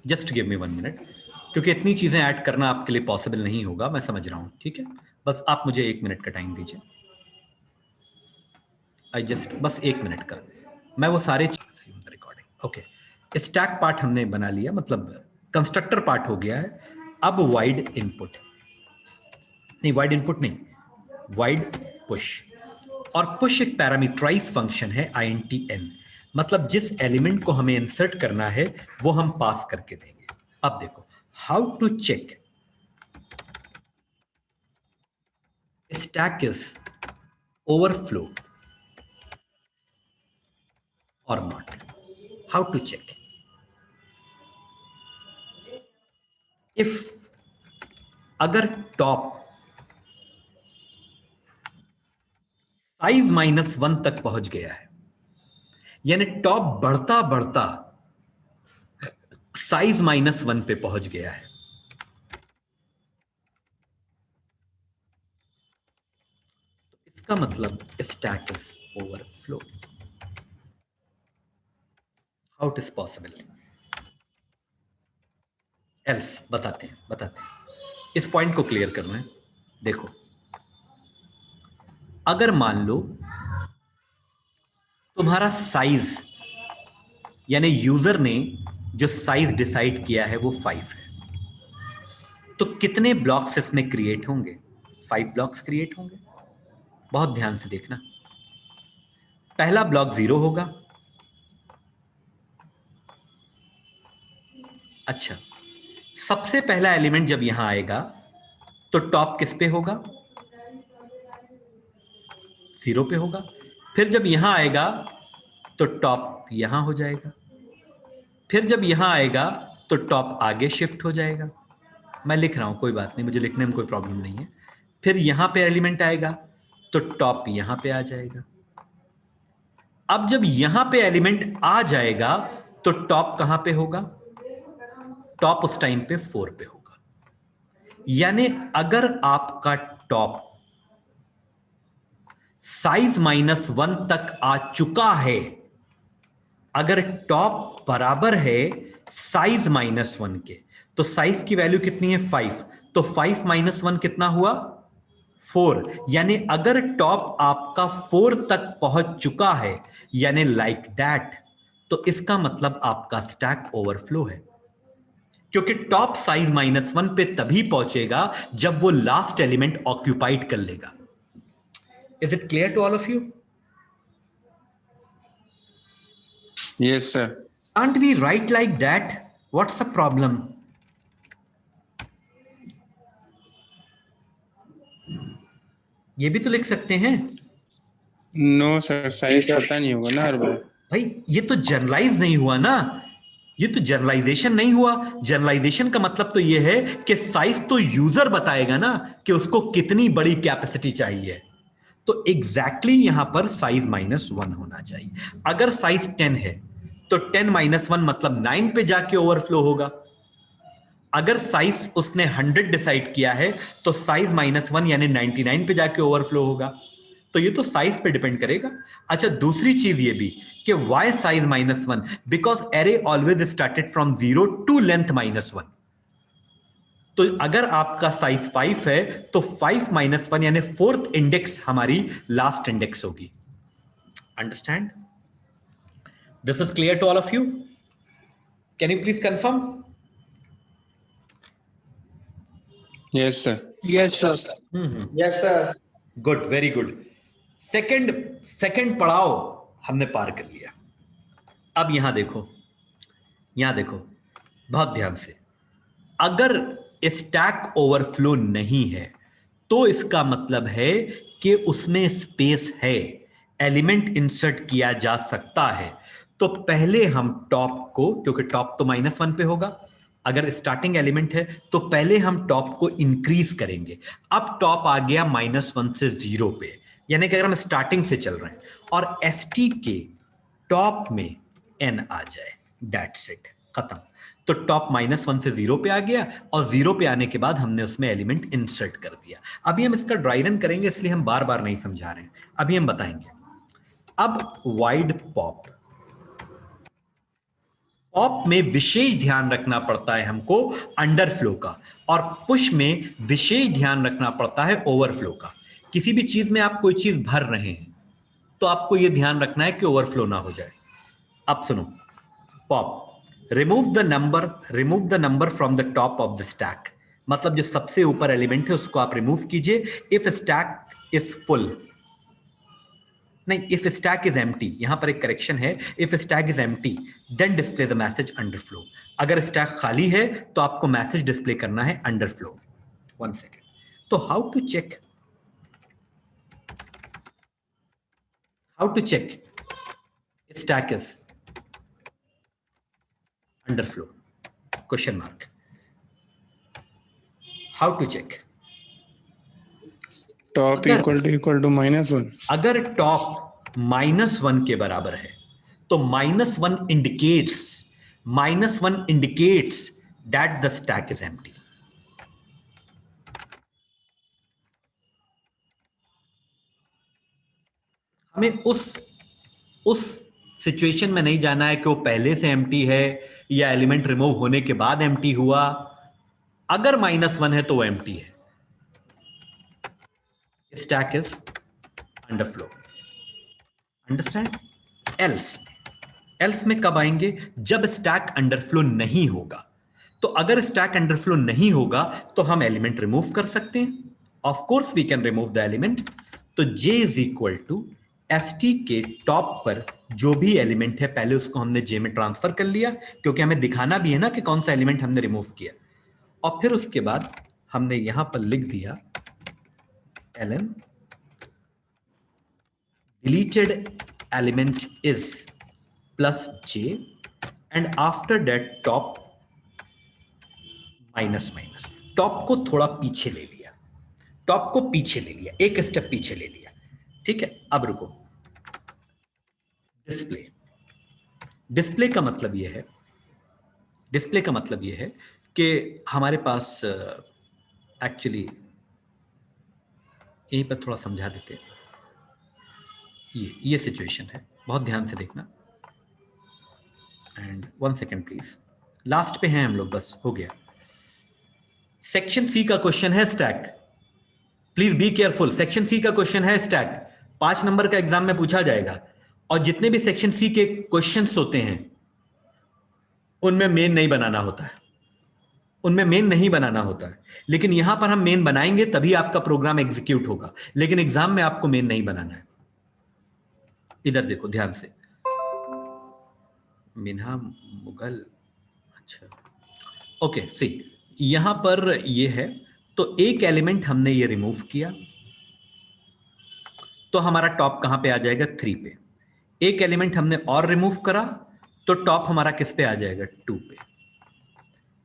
just give मी 1 मिनट, क्योंकि इतनी चीजें ऐड करना आपके लिए पॉसिबल नहीं होगा, मैं समझ रहा हूं। ठीक है, बस आप मुझे 1 मिनट का टाइम दीजिए। बस 1 मिनट का, मैं वो सारे रिकॉर्डिंग। ओके, स्टैक पार्ट हमने बना लिया, मतलब कंस्ट्रक्टर पार्ट हो गया है। अब वाइड इनपुट नहीं, वाइड पुश। और पुश एक पैरामीटराइज फंक्शन है, intn, मतलब जिस एलिमेंट को हमें इंसर्ट करना है वो हम पास करके देंगे। अब देखो, how to check stack is overflow or not? How to check? If अगर टॉप साइज -1 तक पहुंच गया है, यानी टॉप बढ़ता बढ़ता साइज -1 पे पहुंच गया है, तो इसका मतलब stack is overflow. How it is possible? Else बताते हैं. इस पॉइंट को क्लियर करना है. देखो, अगर मान लो तुम्हारा साइज, यानी यूजर ने जो साइज डिसाइड किया है वो 5 है, तो कितने ब्लॉक्स इसमें क्रिएट होंगे? 5 ब्लॉक्स क्रिएट होंगे. बहुत ध्यान से देखना. पहला ब्लॉक 0 होगा. अच्छा, सबसे पहला एलिमेंट जब यहां आएगा तो टॉप किस पे होगा? 0 पे होगा. फिर जब यहां आएगा तो टॉप यहां हो जाएगा. फिर जब यहां आएगा तो टॉप आगे शिफ्ट हो जाएगा. मैं लिख रहा हूं, कोई बात नहीं, मुझे लिखने में कोई प्रॉब्लम नहीं है. फिर यहां पे एलिमेंट आएगा तो टॉप यहां पे आ जाएगा. अब जब यहां पे एलिमेंट आ जाएगा तो टॉप कहां पे होगा? टॉप उस टाइम पे 4 पे होगा. यानी अगर आपका टॉप साइज -1 तक आ चुका है, अगर टॉप बराबर है साइज -1 के, तो साइज की वैल्यू कितनी है? 5. तो 5 - 1 कितना हुआ? 4. यानी अगर टॉप आपका 4 तक पहुंच चुका है, यानी लाइक दैट, तो इसका मतलब आपका स्टैक ओवरफ्लो है, क्योंकि टॉप साइज -1 पे तभी पहुंचेगा जब वो लास्ट एलिमेंट ऑक्यूपाइड कर लेगा. Is it clear to all of you? Yes, sir. Can't we write like that? What's the problem? ये भी तो लिख सकते हैं. No, sir. साइज पता नहीं होगा ना हर बार. भाई ये तो जनरलाइज नहीं हुआ ना, ये तो जनरलाइजेशन नहीं हुआ. जनरलाइजेशन का मतलब तो ये है कि साइज तो यूजर बताएगा ना कि उसको कितनी बड़ी कैपेसिटी चाहिए. तो एग्जैक्टली यहां पर साइज -1 होना चाहिए. अगर साइज 10 है तो 10 - 1 मतलब 9 पे जाके ओवरफ्लो होगा. अगर साइज उसने 100 डिसाइड किया है तो साइज -1 यानी 99 पे जाके ओवरफ्लो होगा. तो ये तो साइज पे डिपेंड करेगा. अच्छा, दूसरी चीज ये भी कि why size -1? Because array always started from 0 to length -1. तो अगर आपका साइज 5 है तो 5 - 1 यानी 4th इंडेक्स हमारी लास्ट इंडेक्स होगी. Understand? This is clear to all of you? Can you please confirm? Yes, sir. Yes, sir. Yes, sir. Good, very good. Second पड़ाव हमने पार कर लिया. अब यहां देखो, बहुत ध्यान से. अगर स्टैक ओवरफ्लो नहीं है तो इसका मतलब है कि उसमें स्पेस है, एलिमेंट इंसर्ट किया जा सकता है. तो पहले हम टॉप को, क्योंकि टॉप तो -1 पे होगा, अगर स्टार्टिंग एलिमेंट है तो पहले हम टॉप को इंक्रीज करेंगे. अब टॉप आ गया -1 से 0 पे, यानी कि अगर हम स्टार्टिंग से चल रहे हैं और एसटी के टॉप में n आ जाए, दैट्स इट, खत्म. तो टॉप -1 से 0 पे आ गया और 0 पे आने के बाद हमने उसमें एलिमेंट इंसर्ट कर दिया. अभी हम इसका ड्राई रन करेंगे, इसलिए हम बार बार नहीं समझा रहे हैं, अभी हम बताएंगे. अब वाइड पॉप में विशेष ध्यान रखना पड़ता है हमको अंडरफ्लो का, और पुश में विशेष ध्यान रखना पड़ता है ओवरफ्लो का. किसी भी चीज में आप कोई चीज भर रहे हैं तो आपको यह ध्यान रखना है कि ओवरफ्लो ना हो जाए. अब सुनो, pop remove the number from the top of the stack. मतलब जो सबसे ऊपर एलिमेंट है उसको आप रिमूव कीजिए. इफ स्टैक इज फुल, नहीं, इफ स्टैक इज एम्प्टी, यहां पर एक करेक्शन है. If stack is empty then display the message underflow. अगर स्टैक खाली है तो आपको मैसेज डिस्प्ले करना है अंडरफ्लो. 1 सेकेंड. तो how to check? How to check stack is underflow? Question mark. How to check? Top equal to -1. अगर top -1 के बराबर है तो -1 indicates that the stack is empty. हमें उस सिचुएशन में नहीं जाना है कि वो पहले से एम्प्टी है या एलिमेंट रिमूव होने के बाद एम्प्टी हुआ. अगर -1 है तो वो एम्प्टी है. Stack is underflow. Understand? Else में कब आएंगे? जब स्टैक अंडरफ्लो नहीं होगा. तो अगर स्टैक अंडरफ्लो नहीं होगा तो हम एलिमेंट रिमूव कर सकते हैं. Of course we can remove the element. तो J is equal to ST के टॉप पर जो भी एलिमेंट है पहले उसको हमने J में ट्रांसफर कर लिया, क्योंकि हमें दिखाना भी है ना कि कौन सा एलिमेंट हमने रिमूव किया. और फिर उसके बाद हमने यहां पर लिख दिया ln deleted element is plus J and after that top minus. Top को थोड़ा पीछे ले लिया, टॉप को पीछे ले लिया, एक स्टेप पीछे ले लिया. ठीक है, अब रुको. डिस्प्ले का मतलब यह है कि हमारे पास एक्चुअली यहीं पर थोड़ा समझा देते. ये सिचुएशन है, बहुत ध्यान से देखना. And 1 second please. लास्ट पे हैं हम लोग, बस हो गया. सेक्शन सी का क्वेश्चन है stack. Please be careful. Section C का क्वेश्चन है स्टैक. 5 नंबर का एग्जाम में पूछा जाएगा. और जितने भी सेक्शन सी के क्वेश्चंस होते हैं उनमें मेन नहीं बनाना होता है. लेकिन यहां पर हम मेन बनाएंगे तभी आपका प्रोग्राम एग्जीक्यूट होगा. लेकिन एग्जाम में आपको मेन नहीं बनाना है. इधर देखो ध्यान से. मिन्हा मुगल. अच्छा ओके. सी यहां पर ये है. तो एक एलिमेंट हमने ये रिमूव किया तो हमारा टॉप कहां पे आ जाएगा? 3 पे. एक एलिमेंट हमने और रिमूव करा तो टॉप हमारा किस पे आ जाएगा? 2 पे.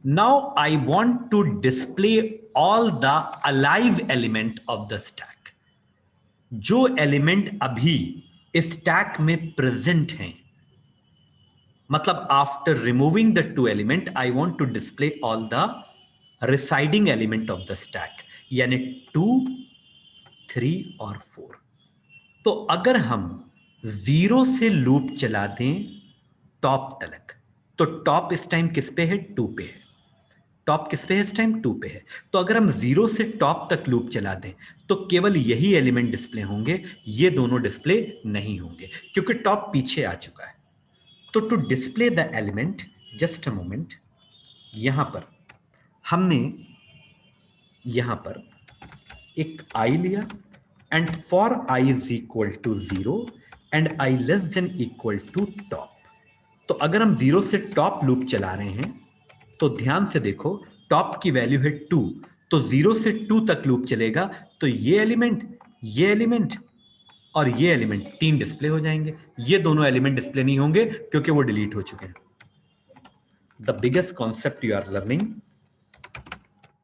Now I want to display all the alive element of the stack. जो एलिमेंट अभी स्टैक में प्रेजेंट हैं, मतलब after removing the 2 element I want to display all the residing element of the stack, यानी 2, 3 और 4. तो अगर हम 0 से लूप चला दें टॉप तक, तो टॉप इस टाइम किस पे है? 2 पे है. टॉप किस पे है इस टाइम? 2 पे है. तो अगर हम 0 से टॉप तक लूप चला दें तो केवल यही एलिमेंट डिस्प्ले होंगे, ये दोनों डिस्प्ले नहीं होंगे क्योंकि टॉप पीछे आ चुका है. तो to display the element, just a moment, यहां पर हमने यहां पर एक i लिया and for i is equal to 0 and i less than equal to top. तो अगर हम 0 से टॉप लूप चला रहे हैं तो ध्यान से देखो, टॉप की वैल्यू है 2, तो 0 से 2 तक लूप चलेगा तो ये एलिमेंट और ये एलिमेंट 3 डिस्प्ले हो जाएंगे. ये दोनों एलिमेंट डिस्प्ले नहीं होंगे क्योंकि वो डिलीट हो चुके हैं. The biggest concept you are learning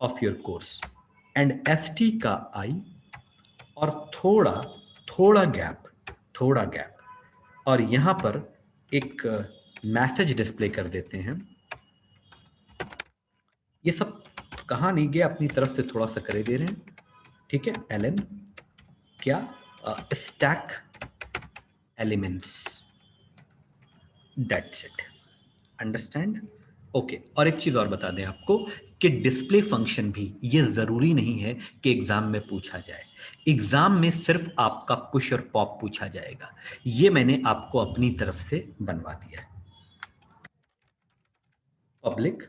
of your course. And ST का I और थोड़ा गैप और यहां पर एक मैसेज डिस्प्ले कर देते हैं. ये सब कहां नहीं गया, अपनी तरफ से थोड़ा सा करे दे रहे हैं. ठीक है. ln क्या? Stack elements. That's it. Understand? Okay. और एक चीज और बता दें आपको कि डिस्प्ले फंक्शन भी ये जरूरी नहीं है कि एग्जाम में पूछा जाए. एग्जाम में सिर्फ आपका पुश और पॉप पूछा जाएगा. ये मैंने आपको अपनी तरफ से बनवा दिया है. Public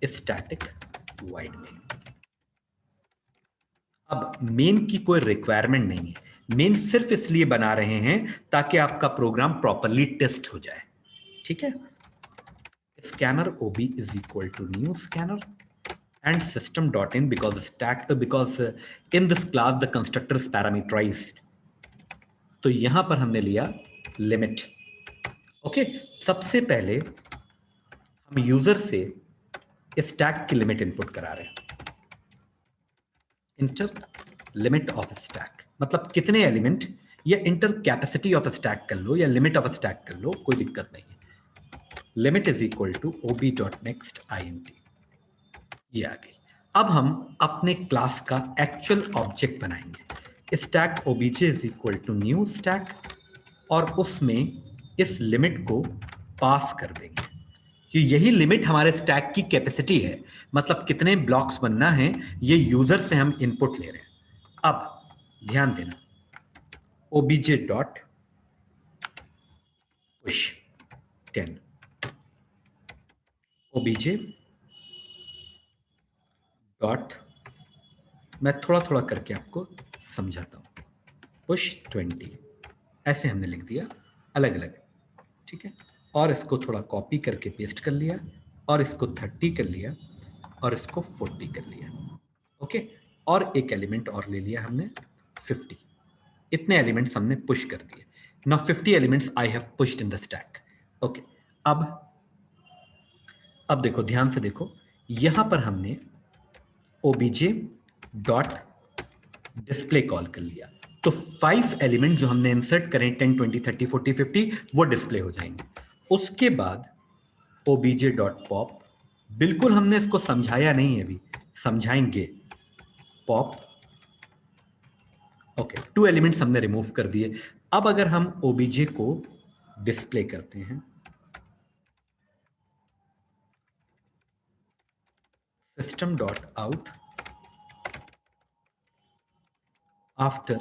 static wide main. अब मेन की कोई रिक्वायरमेंट नहीं है. मेन सिर्फ इसलिए बना रहे हैं ताकि आपका प्रोग्राम प्रॉपरली टेस्ट हो जाए. ठीक है. scanner ob is equal to new scanner and system.in because in this class the constructor is parameterized. तो यहां पर हमने लिया लिमिट। ओके, सबसे पहले हम यूजर से स्टैक की लिमिट इनपुट करा रहे हैं। इंटर लिमिट ऑफ स्टैक मतलब कितने एलिमेंट, या इंटर कैपेसिटी ऑफ स्टैक कर लो या लिमिट ऑफ स्टैक कर लो, कोई दिक्कत नहीं है। Limit is equal to ob.next int, ये आ गई। अब हम अपने क्लास का एक्चुअल ऑब्जेक्ट बनाएंगे। Stack obj is equal to new stack, और उसमें इस लिमिट को पास कर देंगे कि यही लिमिट हमारे स्टैक की कैपेसिटी है, मतलब कितने ब्लॉक्स बनना है ये यूजर से हम इनपुट ले रहे हैं। अब ध्यान देना, obj dot push 10, obj dot, मैं थोड़ा थोड़ा करके आपको समझाता हूं, पुश 20, ऐसे हमने लिख दिया अलग अलग, ठीक है। और इसको थोड़ा कॉपी करके पेस्ट कर लिया, और इसको 30 कर लिया, और इसको 40 कर लिया। ओके, और एक एलिमेंट और ले लिया हमने 50। इतने एलिमेंट्स हमने पुश कर दिए। Now 50 elements I have pushed in the stack. Okay, अब देखो, ध्यान से देखो, यहां पर हमने obj डॉट डिस्प्ले कॉल कर लिया, तो 5 एलिमेंट जो हमने इंसर्ट करें 10 20 30 40 50 वो डिस्प्ले हो जाएंगे। उसके बाद obj डॉट पॉप, बिल्कुल हमने इसको समझाया नहीं है, अभी समझाएंगे। पॉप, ओके, 2 एलिमेंट्स हमने रिमूव कर दिए। अब अगर हम obj को डिस्प्ले करते हैं, system dot out after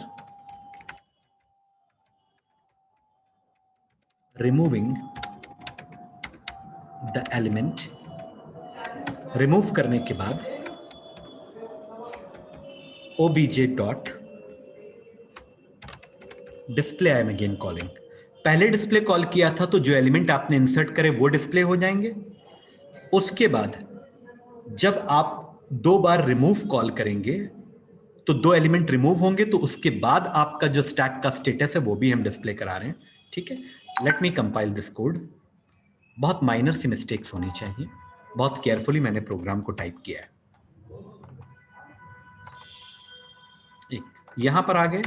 removing the element, remove करने के बाद obj dot display, I am again calling. पहले डिस्प्ले कॉल किया था तो जो एलिमेंट आपने इंसर्ट करे वो डिस्प्ले हो जाएंगे। उसके बाद जब आप 2 बार रिमूव कॉल करेंगे तो 2 एलिमेंट रिमूव होंगे, तो उसके बाद आपका जो स्टैक का स्टेटस है वो भी हम डिस्प्ले करा रहे हैं, ठीक है। Let me compile this code. बहुत माइनर सी मिस्टेक्स होनी चाहिए, बहुत केयरफुली मैंने प्रोग्राम को टाइप किया है। एक यहां पर आ गए,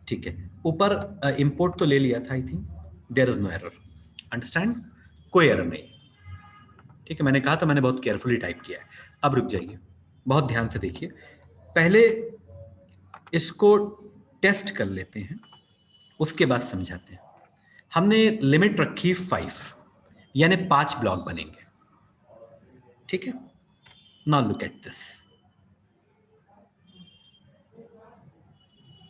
ठीक है। ऊपर इंपोर्ट तो ले लिया था, I think there is no error, understand, कोई एरर नहीं, ठीक है। मैंने कहा था मैंने बहुत केयरफुली टाइप किया है। अब रुक जाइए, बहुत ध्यान से देखिए, पहले इसको टेस्ट कर लेते हैं, उसके बाद समझाते हैं। हमने लिमिट रखी 5, यानी 5 ब्लॉक बनेंगे, ठीक है। नाउ लुक एट दिस,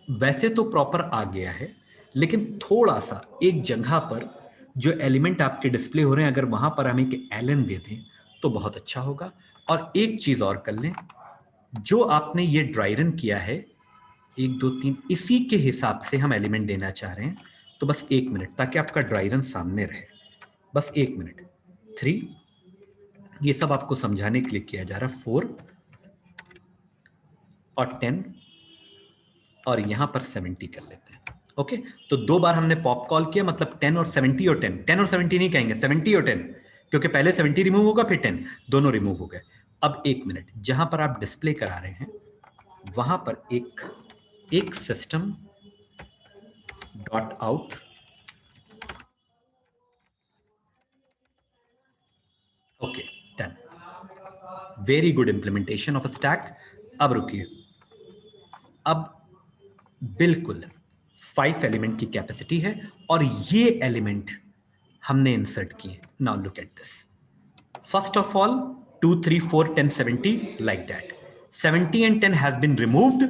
वैसे तो प्रॉपर आ गया है, लेकिन थोड़ा सा एक जगह पर जो एलिमेंट आपके डिस्प्ले हो रहे हैं, अगर वहां पर हम एक एलन दे दें तो बहुत अच्छा होगा। और एक चीज और कर लें, जो आपने ये ड्राई रन किया है 1 2 3, इसी के हिसाब से हम एलिमेंट देना चाह रहे हैं। तो बस 1 मिनट, ताकि आपका ड्राई रन सामने रहे, बस 1 मिनट। 3, ये सब आपको समझाने के लिए किया जा रहा है। 4 और 10 और यहां पर 70 कर लेते हैं। ओके, तो 2 बार हमने पॉप कॉल किया, मतलब 10 और 70 और 10, 10 और 70 नहीं कहेंगे, 70 और 10, क्योंकि पहले 70 रिमूव होगा फिर 10, दोनों रिमूव हो गए। अब 1 मिनट, जहां पर आप डिस्प्ले करा रहे हैं वहां पर एक system dot out, okay done, very good implementation of stack. अब रुकिए, अब बिल्कुल 5 एलिमेंट की कैपेसिटी है और ये एलिमेंट हमने इंसर्ट किए। Now look at this, first of all 2 3 4 10 70 like that, 70 and 10 has been removed.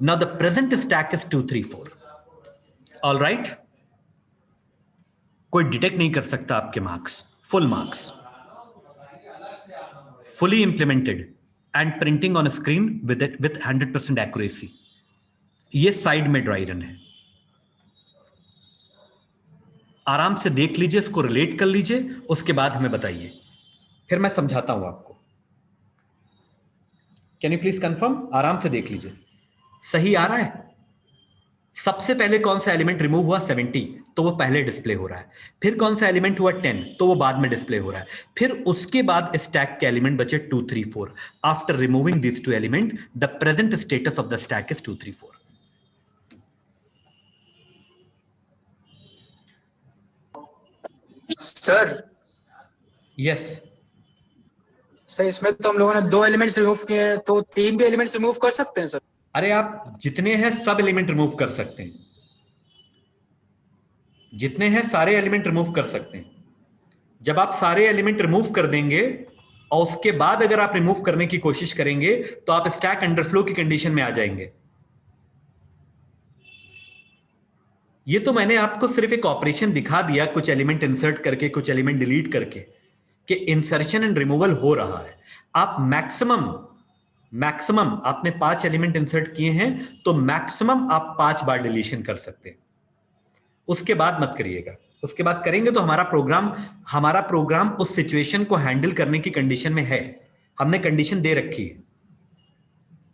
Now the present stack is 2 3 4. All right, कोई डिटेक्ट नहीं कर सकता आपके marks, full marks, fully implemented and printing on a screen with 100% accuracy. ये side में dry run है, आराम से देख लीजिए, इसको रिलेट कर लीजिए, उसके बाद हमें बताइए, फिर मैं समझाता हूं आपको। Can you please confirm? आराम से देख लीजिए, सही आ रहा है, सबसे पहले कौन सा एलिमेंट रिमूव हुआ 70, तो वो पहले डिस्प्ले हो रहा है। फिर कौन सा एलिमेंट हुआ 10, तो वो बाद में डिस्प्ले हो रहा है। फिर उसके बाद स्टैक के एलिमेंट बचे 2 3 4। After removing this two element the present status of the stack is 2 3 4। Sir yes sir इसमें तो हम लोगों ने 2 एलिमेंट्स रिमूव किए हैं, तो 3 भी एलिमेंट्स रिमूव कर सकते हैं सर? अरे आप जितने हैं सब एलिमेंट रिमूव कर सकते हैं, जितने हैं सारे एलिमेंट रिमूव कर सकते हैं। जब आप सारे एलिमेंट रिमूव कर देंगे और उसके बाद अगर आप रिमूव करने की कोशिश करेंगे तो आप स्टैक अंडरफ्लो की कंडीशन में आ जाएंगे। ये तो मैंने आपको सिर्फ एक ऑपरेशन दिखा दिया, कुछ एलिमेंट इंसर्ट करके कुछ एलिमेंट डिलीट करके, कि इंसर्शन एंड रिमूवल हो रहा है। आप मैक्सिमम आपने 5 एलिमेंट इंसर्ट किए हैं तो मैक्सिमम आप 5 बार डिलीशन कर सकते हैं, उसके बाद मत करिएगा। उसके बाद करेंगे तो हमारा प्रोग्राम उस सिचुएशन को हैंडल करने की कंडीशन में है। हमने कंडीशन दे रखी है,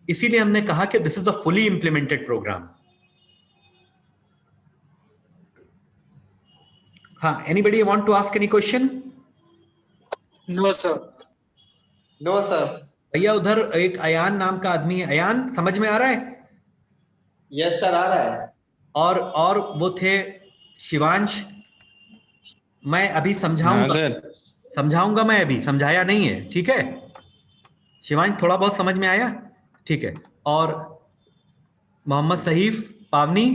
इसीलिए हमने कहा कि this is a fully implemented program. हाँ, anybody want to ask any question? No sir. No sir. भैया उधर एक अयान नाम का आदमी है, अयान समझ में आ रहा है? यस सर, आ रहा है। और वो थे शिवांश, मैं अभी हाँ समझाऊंगा मैं अभी, समझाया नहीं है, ठीक है? शिवांश थोड़ा बहुत समझ में आया, ठीक है। और मोहम्मद सहीफ, पावनी,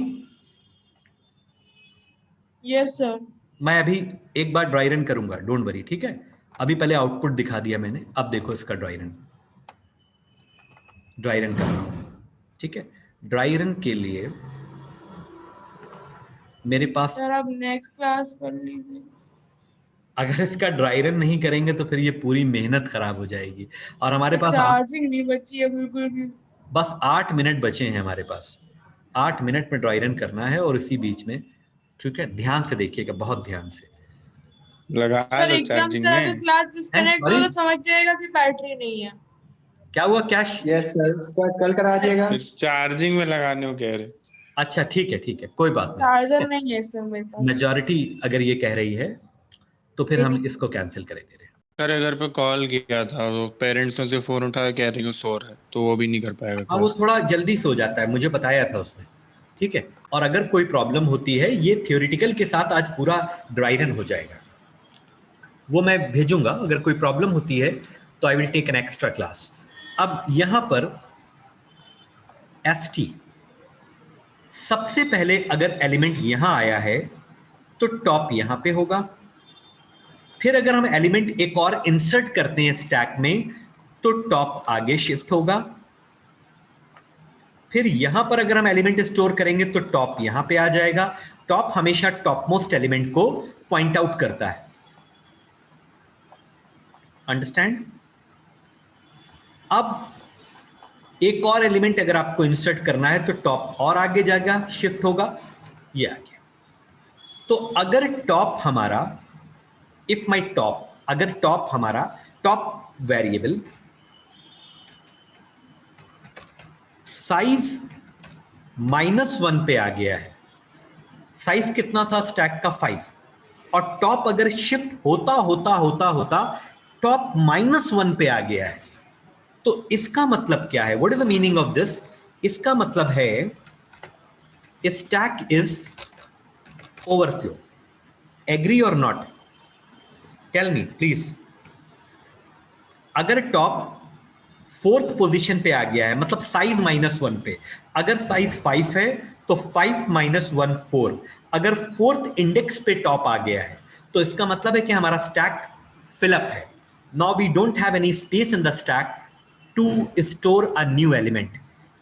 यस सर। मैं अभी एक बार ड्राई रन करूंगा, डोंट वरी, ठीक है? अभी पहले आउटपुट दिखा दिया मैंने, अब देखो इसका ड्राई रन कर रहा हूं, ठीक है? ड्राई रन के लिए मेरे पास, सर आप नेक्स्ट क्लास कर लीजिए। अगर इसका ड्राई रन नहीं करेंगे तो फिर ये पूरी मेहनत खराब हो जाएगी। और हमारे पास चार्जिंग नहीं बची है बिल्कुल भी। बस 8 मिनट बचे हैं हमारे पास, 8 मिनट में ड्राई रन करना है। और इसी बीच में, ठीक है, ध्यान से देखिएगा, बहुत ध्यान से। लगा सर दो एकदम चार्जिंग से अगर में। क्लास डिस्कनेक्ट हो sorry? तो समझ जाएगा कि बैटरी नहीं है। क्या हुआ, क्या? यस सर, सर कल करा दिएगा। फिर चार्जिंग में लगाने को कह रहे। अच्छा ठीक है, कोई बात चार्जर नहीं। नहीं है सर मेरे पास। मेजॉरिटी अगर ये कह रही है तो फिर हम इसको कैंसिल करे दे रहे हैं। अरे घर पे कॉल किया था, वो पेरेंट्स ने से फोन उठा के कह रही हूँ सो रहा है, तो वो भी नहीं कर पाएगा हाँ, वो क्लास। थोड़ा जल्दी सो जाता है, मुझे बताया था उसने, ठीक है? और अगर कोई प्रॉब्लम होती है, ये थ्योरेटिकल के साथ आज पूरा ड्राई रन हो जाएगा, वो मैं भेजूंगा। अगर कोई प्रॉब्लम होती है तो I will take an extra class. अब यहां पर ST, सबसे पहले अगर एलिमेंट यहां आया है तो टॉप यहां पे होगा। फिर अगर हम एलिमेंट एक और इंसर्ट करते हैं स्टैक में तो टॉप आगे शिफ्ट होगा। फिर यहां पर अगर हम एलिमेंट स्टोर करेंगे तो टॉप यहां पे आ जाएगा। टॉप हमेशा टॉप मोस्ट एलिमेंट को पॉइंट आउट करता है, अंडरस्टैंड? अब एक और एलिमेंट अगर आपको इंसर्ट करना है तो टॉप और आगे जाएगा, शिफ्ट होगा, ये आ गया। तो अगर टॉप हमारा, इफ माई टॉप, अगर टॉप हमारा टॉप वेरिएबल साइज -1 पे आ गया है, साइज कितना था स्टैक का 5, और टॉप अगर शिफ्ट होता होता होता होता टॉप -1 पे आ गया है, तो इसका मतलब क्या है? What is the meaning of this? इसका मतलब है स्टैक इज ओवरफ्लो। एग्री और नॉट? Tell me please. अगर टॉप 4th पोजीशन पे आ गया है, मतलब साइज -1 पे, अगर साइज 5 है तो 5 - 1 4, अगर 4th इंडेक्स पे टॉप आ गया है तो इसका मतलब है कि हमारा स्टैक फिलअप है। Now we don't have any space in the stack to store a new element.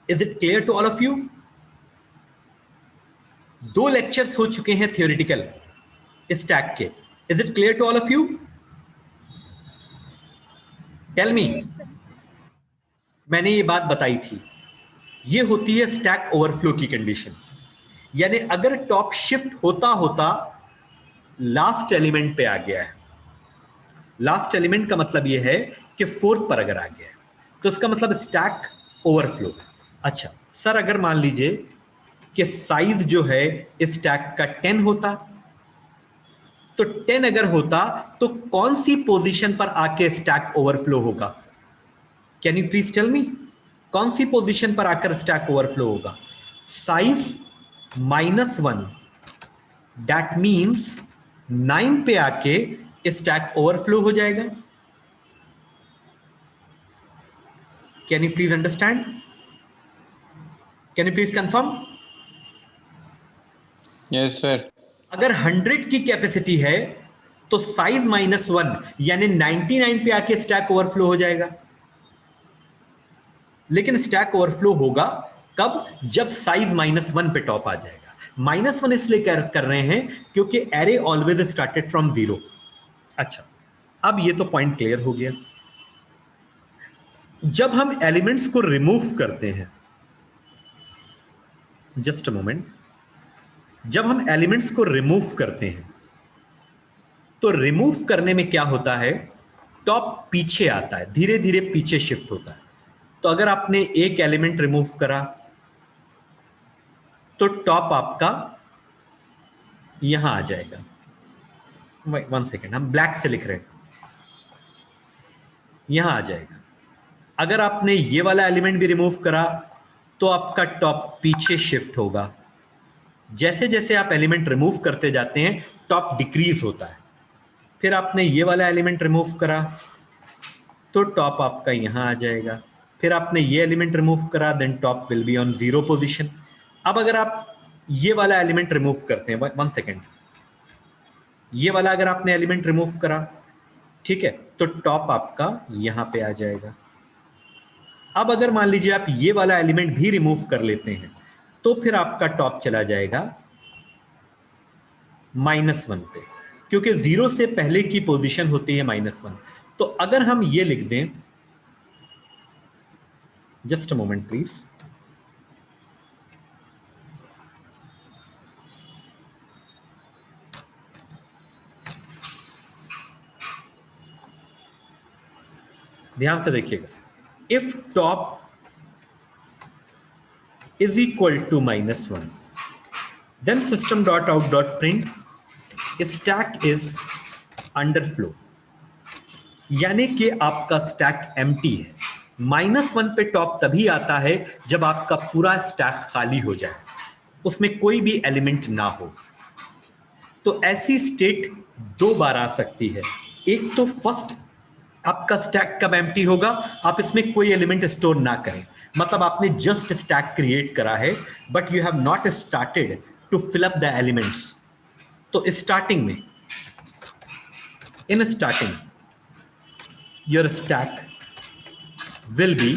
Is it clear to all of you? 2 lectures हो चुके हैं थियोरेटिकल स्टैक के। Is it clear to all of you? Tell me. मैंने ये बात बताई थी, ये होती है स्टैक ओवरफ्लो की कंडीशन। यानी अगर टॉप शिफ्ट होता होता लास्ट एलिमेंट पे आ गया है, लास्ट एलिमेंट का मतलब ये है कि 4th पर अगर आ गया है तो इसका मतलब स्टैक ओवरफ्लो। अच्छा सर, अगर मान लीजिए कि साइज जो है स्टैक का 10 होता, तो 10 अगर होता तो कौन सी पोजीशन पर आके स्टैक ओवरफ्लो होगा? Can you please tell me, कौन सी पोजीशन पर आकर स्टैक ओवरफ्लो होगा? साइज -1, दैट मींस 9 पे आके स्टैक ओवरफ्लो हो जाएगा। Can you please understand? Can you please confirm? Yes sir. अगर 100 की कैपेसिटी है तो साइज -1 यानी 99 पे आके स्टैक ओवरफ्लो हो जाएगा। लेकिन स्टैक ओवरफ्लो होगा कब? जब साइज -1 पे टॉप आ जाएगा। -1 इसलिए कर रहे हैं क्योंकि एरे ऑलवेज स्टार्टेड फ्रॉम 0। अच्छा, अब ये तो पॉइंट क्लियर हो गया। जब हम एलिमेंट्स को रिमूव करते हैं, जस्ट अ मोमेंट, जब हम एलिमेंट्स को रिमूव करते हैं तो रिमूव करने में क्या होता है? टॉप पीछे आता है, धीरे धीरे पीछे शिफ्ट होता है। तो अगर आपने एक एलिमेंट रिमूव करा तो टॉप आपका यहां आ जाएगा। 1 सेकेंड, हम ब्लैक से लिख रहे हैं, यहां आ जाएगा। अगर आपने ये वाला एलिमेंट भी रिमूव करा तो आपका टॉप पीछे शिफ्ट होगा। जैसे जैसे आप एलिमेंट रिमूव करते जाते हैं टॉप डिक्रीज होता है। फिर आपने ये वाला एलिमेंट रिमूव करा तो टॉप आपका यहां आ जाएगा। फिर आपने ये एलिमेंट रिमूव करा, then top will be on 0 position. अब अगर आप ये वाला एलिमेंट रिमूव करते हैं, 1 सेकेंड, ये वाला अगर आपने एलिमेंट रिमूव करा, ठीक है, तो टॉप आपका यहां पे आ जाएगा। अब अगर मान लीजिए आप ये वाला एलिमेंट भी रिमूव कर लेते हैं तो फिर आपका टॉप चला जाएगा -1 पे, क्योंकि 0 से पहले की पोजीशन होती है -1। तो अगर हम ये लिख दें, जस्ट अ मोमेंट प्लीज, ध्यान से देखिएगा, if top is equal to -1, then system.out.print stack is underflow, यानी कि आपका स्टैक एम्प्टी है। -1 पे टॉप तभी आता है जब आपका पूरा स्टैक खाली हो जाए, उसमें कोई भी एलिमेंट ना हो। तो ऐसी स्टेट 2 बार आ सकती है। एक तो फर्स्ट, आपका स्टैक कब एम्प्टी होगा? आप इसमें कोई एलिमेंट स्टोर ना करें, मतलब आपने जस्ट स्टैक क्रिएट करा है but you have not started to fill up the elements. तो स्टार्टिंग में, in starting your stack will be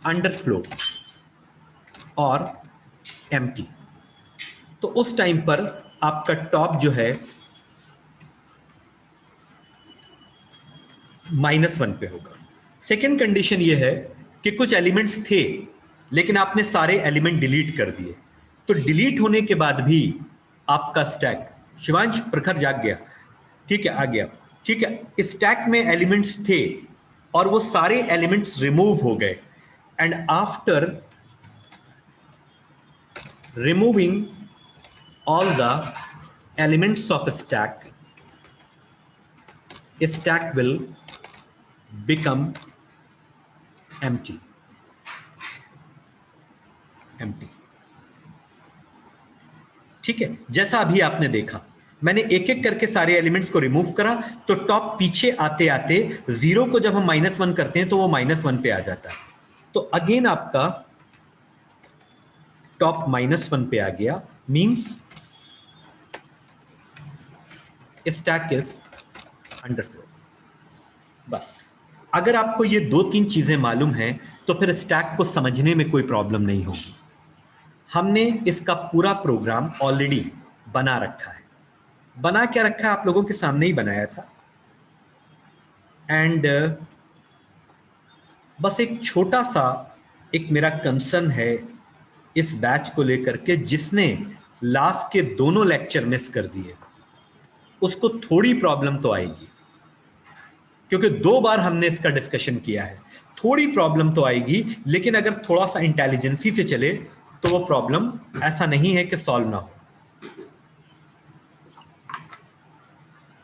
underflow और एम्प्टी। तो उस टाइम पर आपका टॉप जो है -1 पे होगा। सेकेंड कंडीशन ये है कि कुछ एलिमेंट्स थे लेकिन आपने सारे एलिमेंट डिलीट कर दिए, तो डिलीट होने के बाद भी आपका स्टैक, शिवांश प्रखर जाग गया, ठीक है, आ गया, ठीक है, स्टैक में एलिमेंट्स थे और वो सारे एलिमेंट्स रिमूव हो गए, and after removing all the elements of stack, stack will become empty. ठीक है, जैसा अभी आपने देखा, मैंने एक एक करके सारे एलिमेंट्स को रिमूव करा तो टॉप पीछे आते आते 0 को जब हम -1 करते हैं तो वो -1 पे आ जाता है। तो अगेन आपका टॉप -1 पे आ गया, मींस स्टैक इज अंडरफ्लो। बस अगर आपको ये 2-3 चीजें मालूम हैं तो फिर स्टैक को समझने में कोई प्रॉब्लम नहीं होगी। हमने इसका पूरा प्रोग्राम ऑलरेडी बना रखा है। बना क्या रखा है? आप लोगों के सामने ही बनाया था। एंड बस एक छोटा सा एक मेरा कंसर्न है इस बैच को लेकर के, जिसने लास्ट के दोनों लेक्चर मिस कर दिए, उसको थोड़ी प्रॉब्लम तो आएगी, क्योंकि 2 बार हमने इसका डिस्कशन किया है। थोड़ी प्रॉब्लम तो आएगी, लेकिन अगर थोड़ा सा इंटेलिजेंसी से चले तो वो प्रॉब्लम ऐसा नहीं है कि सॉल्व ना हो।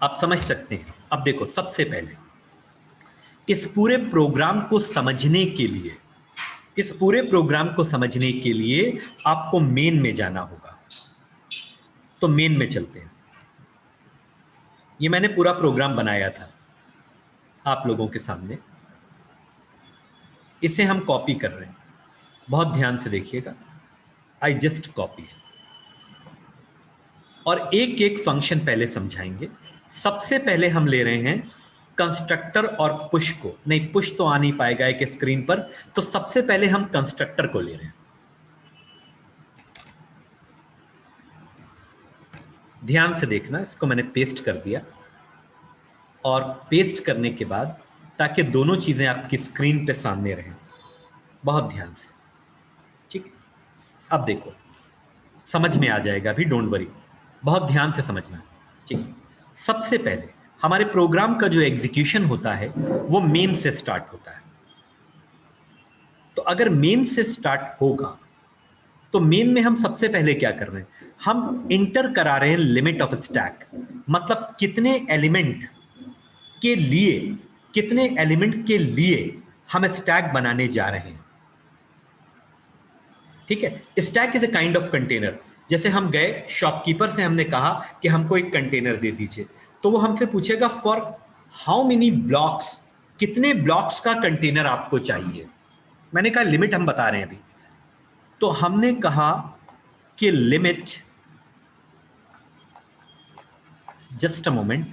आप समझ सकते हैं। अब देखो, सबसे पहले इस पूरे प्रोग्राम को समझने के लिए आपको मेन में जाना होगा। तो मेन में चलते हैं। ये मैंने पूरा प्रोग्राम बनाया था आप लोगों के सामने, इसे हम कॉपी कर रहे हैं। बहुत ध्यान से देखिएगा। आई जस्ट कॉपी, और एक एक फंक्शन पहले समझाएंगे। सबसे पहले हम ले रहे हैं कंस्ट्रक्टर और पुश को। नहीं, पुश तो आ नहीं पाएगा एक स्क्रीन पर, तो सबसे पहले हम कंस्ट्रक्टर को ले रहे हैं। ध्यान से देखना, इसको मैंने पेस्ट कर दिया, और पेस्ट करने के बाद ताकि दोनों चीजें आपकी स्क्रीन पे सामने रहें, बहुत ध्यान से, ठीक। अब देखो, समझ में आ जाएगा अभी, डोंट वरी, बहुत ध्यान से समझना, ठीक। सबसे पहले हमारे प्रोग्राम का जो एग्जीक्यूशन होता है वो मेन से स्टार्ट होता है। तो अगर मेन से स्टार्ट होगा तो मेन में हम सबसे पहले क्या कर रहे हैं, हम इंटर करा रहे हैं लिमिट ऑफ स्टैक, मतलब कितने एलिमेंट के लिए हम स्टैक बनाने जा रहे हैं, ठीक है। Stack is a kind of container. जैसे हम गए शॉपकीपर से, हमने कहा कि हमको एक कंटेनर दे दीजिए, तो वो हमसे पूछेगा फॉर हाउ मेनी ब्लॉक्स, कितने ब्लॉक्स का कंटेनर आपको चाहिए। मैंने कहा लिमिट हम बता रहे हैं अभी, तो हमने कहा कि limit, just a moment,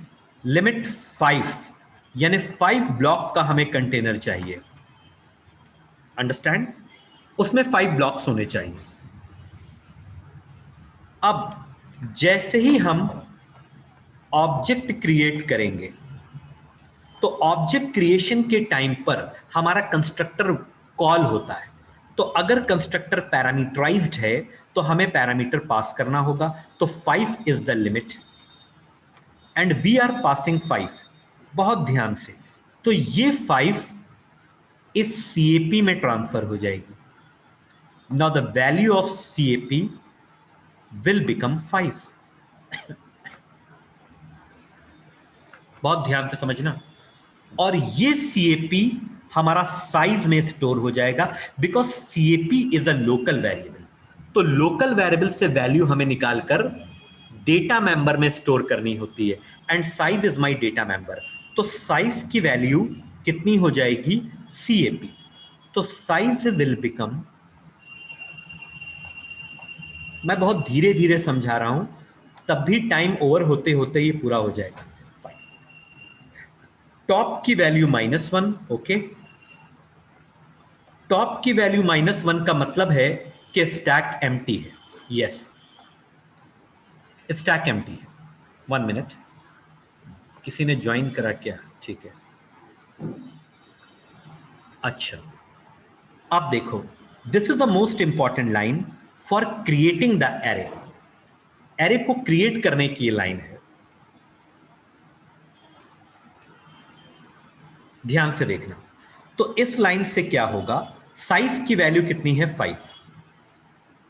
limit 5, यानी 5 ब्लॉक का हमें कंटेनर चाहिए। अंडरस्टैंड? उसमें 5 ब्लॉक्स होने चाहिए। अब जैसे ही हम ऑब्जेक्ट क्रिएट करेंगे, तो ऑब्जेक्ट क्रिएशन के टाइम पर हमारा कंस्ट्रक्टर कॉल होता है। तो अगर कंस्ट्रक्टर पैरामीटराइज्ड है तो हमें पैरामीटर पास करना होगा। तो 5 is the limit and we are passing 5। बहुत ध्यान से, तो ये 5 इस CAP में ट्रांसफर हो जाएगी। Now the value of CAP will become 5। बहुत ध्यान से समझना। और ये CAP हमारा साइज में स्टोर हो जाएगा, because CAP is a local variable. तो लोकल वेरिएबल से वैल्यू हमें निकालकर डेटा मेंबर में स्टोर करनी होती है, and size is my data member. तो साइज की वैल्यू कितनी हो जाएगी, CAP। तो साइज विल बिकम, मैं बहुत धीरे धीरे समझा रहा हूं, तब भी टाइम ओवर होते होते ये पूरा हो जाएगा। टॉप की वैल्यू -1, ओके। टॉप की वैल्यू -1 का मतलब है कि स्टैक एम्प्टी है। यस, स्टैक एम्प्टी है। 1 मिनट, किसी ने ज्वाइन करा क्या? ठीक है, अच्छा। अब देखो, this is the most important line for creating the array. Array को क्रिएट करने की लाइन है, ध्यान से देखना। तो इस लाइन से क्या होगा, साइज की वैल्यू कितनी है, 5।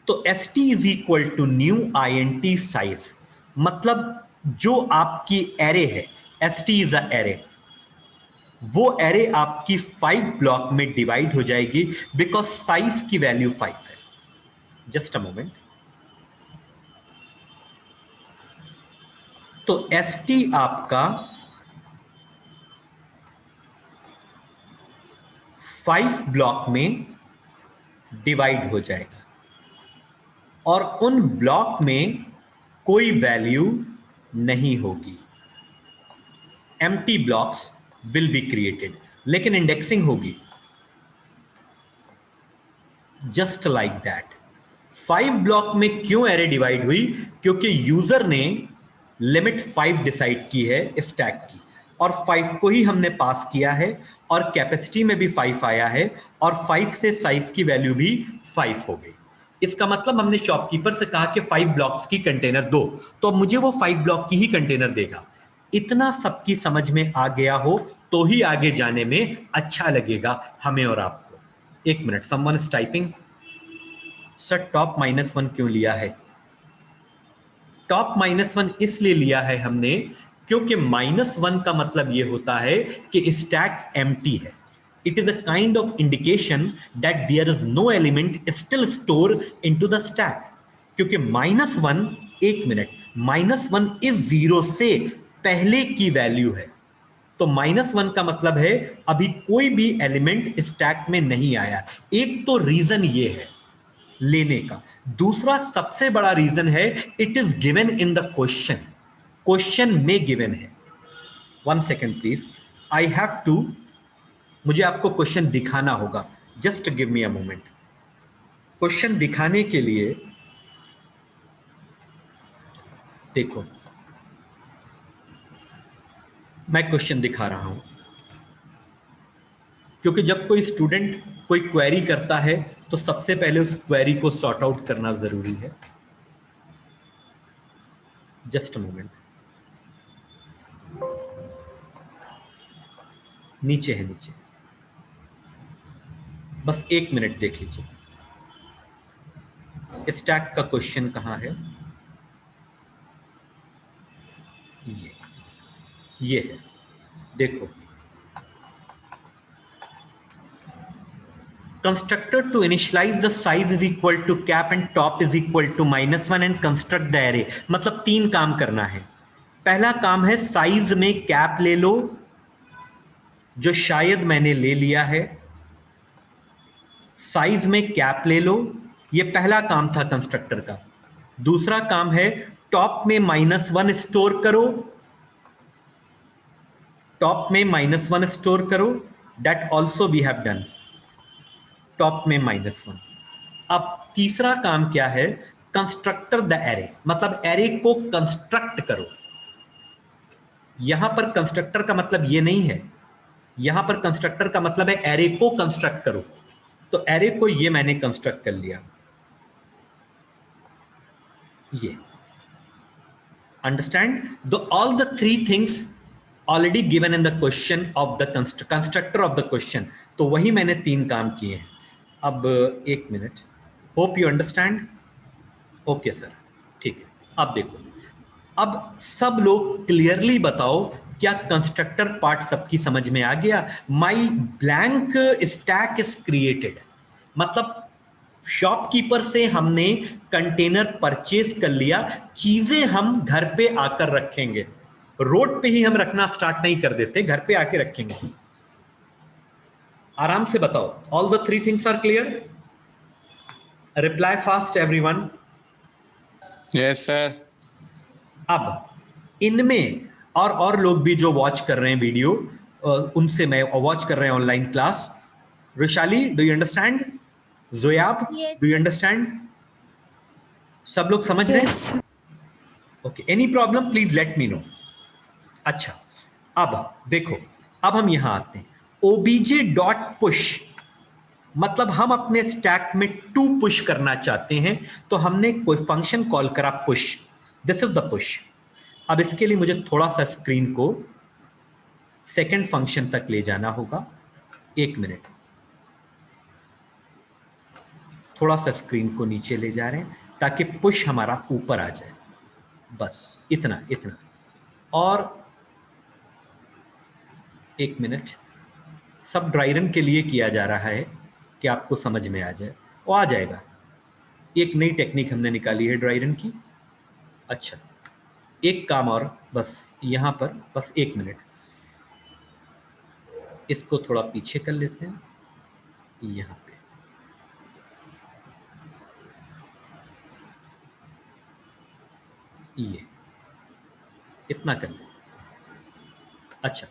तो st is equal to new int size, मतलब जो आपकी एरे है, st इज अ एरे, वो एरे आपकी 5 ब्लॉक में डिवाइड हो जाएगी, बिकॉज साइज की वैल्यू 5 है। Just a moment. तो st आपका 5 ब्लॉक में डिवाइड हो जाएगा, और उन ब्लॉक में कोई वैल्यू नहीं होगी। Empty blocks will be created, लेकिन इंडेक्सिंग होगी, जस्ट लाइक दैट। 5 ब्लॉक में क्यों एरे डिवाइड हुई, क्योंकि यूजर ने लिमिट 5 डिसाइड की है स्टैक की, और 5 को ही हमने पास किया है, और कैपेसिटी में भी 5 आया है, और 5 से साइज की वैल्यू भी 5 हो गई। इसका मतलब हमने शॉपकीपर से कहा कि 5 ब्लॉक्स की कंटेनर दो, तो मुझे वो 5 ब्लॉक की ही कंटेनर देगा। इतना सबकी समझ में आ गया हो तो ही आगे जाने में अच्छा लगेगा हमें और आपको। 1 minute, someone is typing, sir top -1 क्यों लिया है? टॉप -1 इसलिए लिया है हमने क्योंकि -1 का मतलब ये होता है कि स्टैक एम्प्टी है. It is a kind of indication that there is no element still stored into the stack. क्योंकि -1, एक मिनट, -1 इस 0 से पहले की वैल्यू है. तो -1 का मतलब है अभी कोई भी एलिमेंट स्टैक में नहीं आया. एक तो रीजन ये है लेने का. दूसरा सबसे बड़ा रीजन है it is given in the question. Question में गिवन है. 1 second please, I have to, मुझे आपको क्वेश्चन दिखाना होगा. Just give me a moment. Question दिखाने के लिए देखो, मैं क्वेश्चन दिखा रहा हूं क्योंकि जब कोई स्टूडेंट कोई क्वेरी करता है तो सबसे पहले उस क्वेरी को सॉर्ट आउट करना जरूरी है. Just a moment. नीचे है, नीचे, बस 1 मिनट देख लीजिए. स्टैक का क्वेश्चन कहां है? ये है, देखो. Constructor to initialize the size is equal to cap and top is equal to -1 and construct the array. मतलब 3 काम करना है. पहला काम है साइज में कैप ले लो, जो शायद मैंने ले लिया है. साइज में कैप ले लो, ये पहला काम था कंस्ट्रक्टर का. दूसरा काम है टॉप में -1 स्टोर करो. टॉप में -1 स्टोर करो. That also we have done. Top में -1. अब तीसरा काम क्या है? कंस्ट्रक्टर द एरे, मतलब एरे को कंस्ट्रक्ट करो. यहां पर कंस्ट्रक्टर का मतलब ये नहीं है. यहां पर कंस्ट्रक्टर का मतलब है एरे को कंस्ट्रक्ट करो. तो एरे को ये मैंने कंस्ट्रक्ट कर लिया. ये understand the all the 3 things already given in the question of the constructor of the question. तो वही मैंने 3 काम किए हैं. अब 1 minute, hope you understand. Okay sir, ठीक है. अब देखो, अब सब लोग क्लियरली बताओ, क्या कंस्ट्रक्टर पार्ट सबकी समझ में आ गया? माई ब्लैंक स्टैक इज क्रिएटेड, मतलब शॉपकीपर से हमने कंटेनर परचेज कर लिया. चीजें हम घर पे आकर रखेंगे. रोड पे ही हम रखना स्टार्ट नहीं कर देते, घर पे आके रखेंगे. आराम से बताओ. All the 3 things are clear? Reply fast everyone. Yes sir. अब इनमें और लोग भी जो वॉच कर रहे हैं वीडियो, उनसे मैं वॉच कर रहे हैं online class. Rushali, do you understand? Joyab, do you understand? सब लोग समझ रहे हैं? Okay, any problem please let me know. अच्छा, अब देखो, अब हम यहां आते हैं. obj.push, मतलब हम अपने स्टैक में 2 पुश करना चाहते हैं. तो हमने कोई फंक्शन कॉल करा push. This is the push. अब इसके लिए मुझे थोड़ा सा स्क्रीन को सेकंड फंक्शन तक ले जाना होगा. 1 मिनट, थोड़ा सा स्क्रीन को नीचे ले जा रहे हैं ताकि पुश हमारा ऊपर आ जाए. बस इतना इतना. और 1 मिनट, सब ड्राई रन के लिए किया जा रहा है कि आपको समझ में आ जाए. वो आ जाएगा. एक नई टेक्निक हमने निकाली है ड्राई रन की. अच्छा, एक काम और, बस यहां पर बस 1 मिनट, इसको थोड़ा पीछे कर लेते हैं. यहां पे ये इतना कर लेते हैं. अच्छा,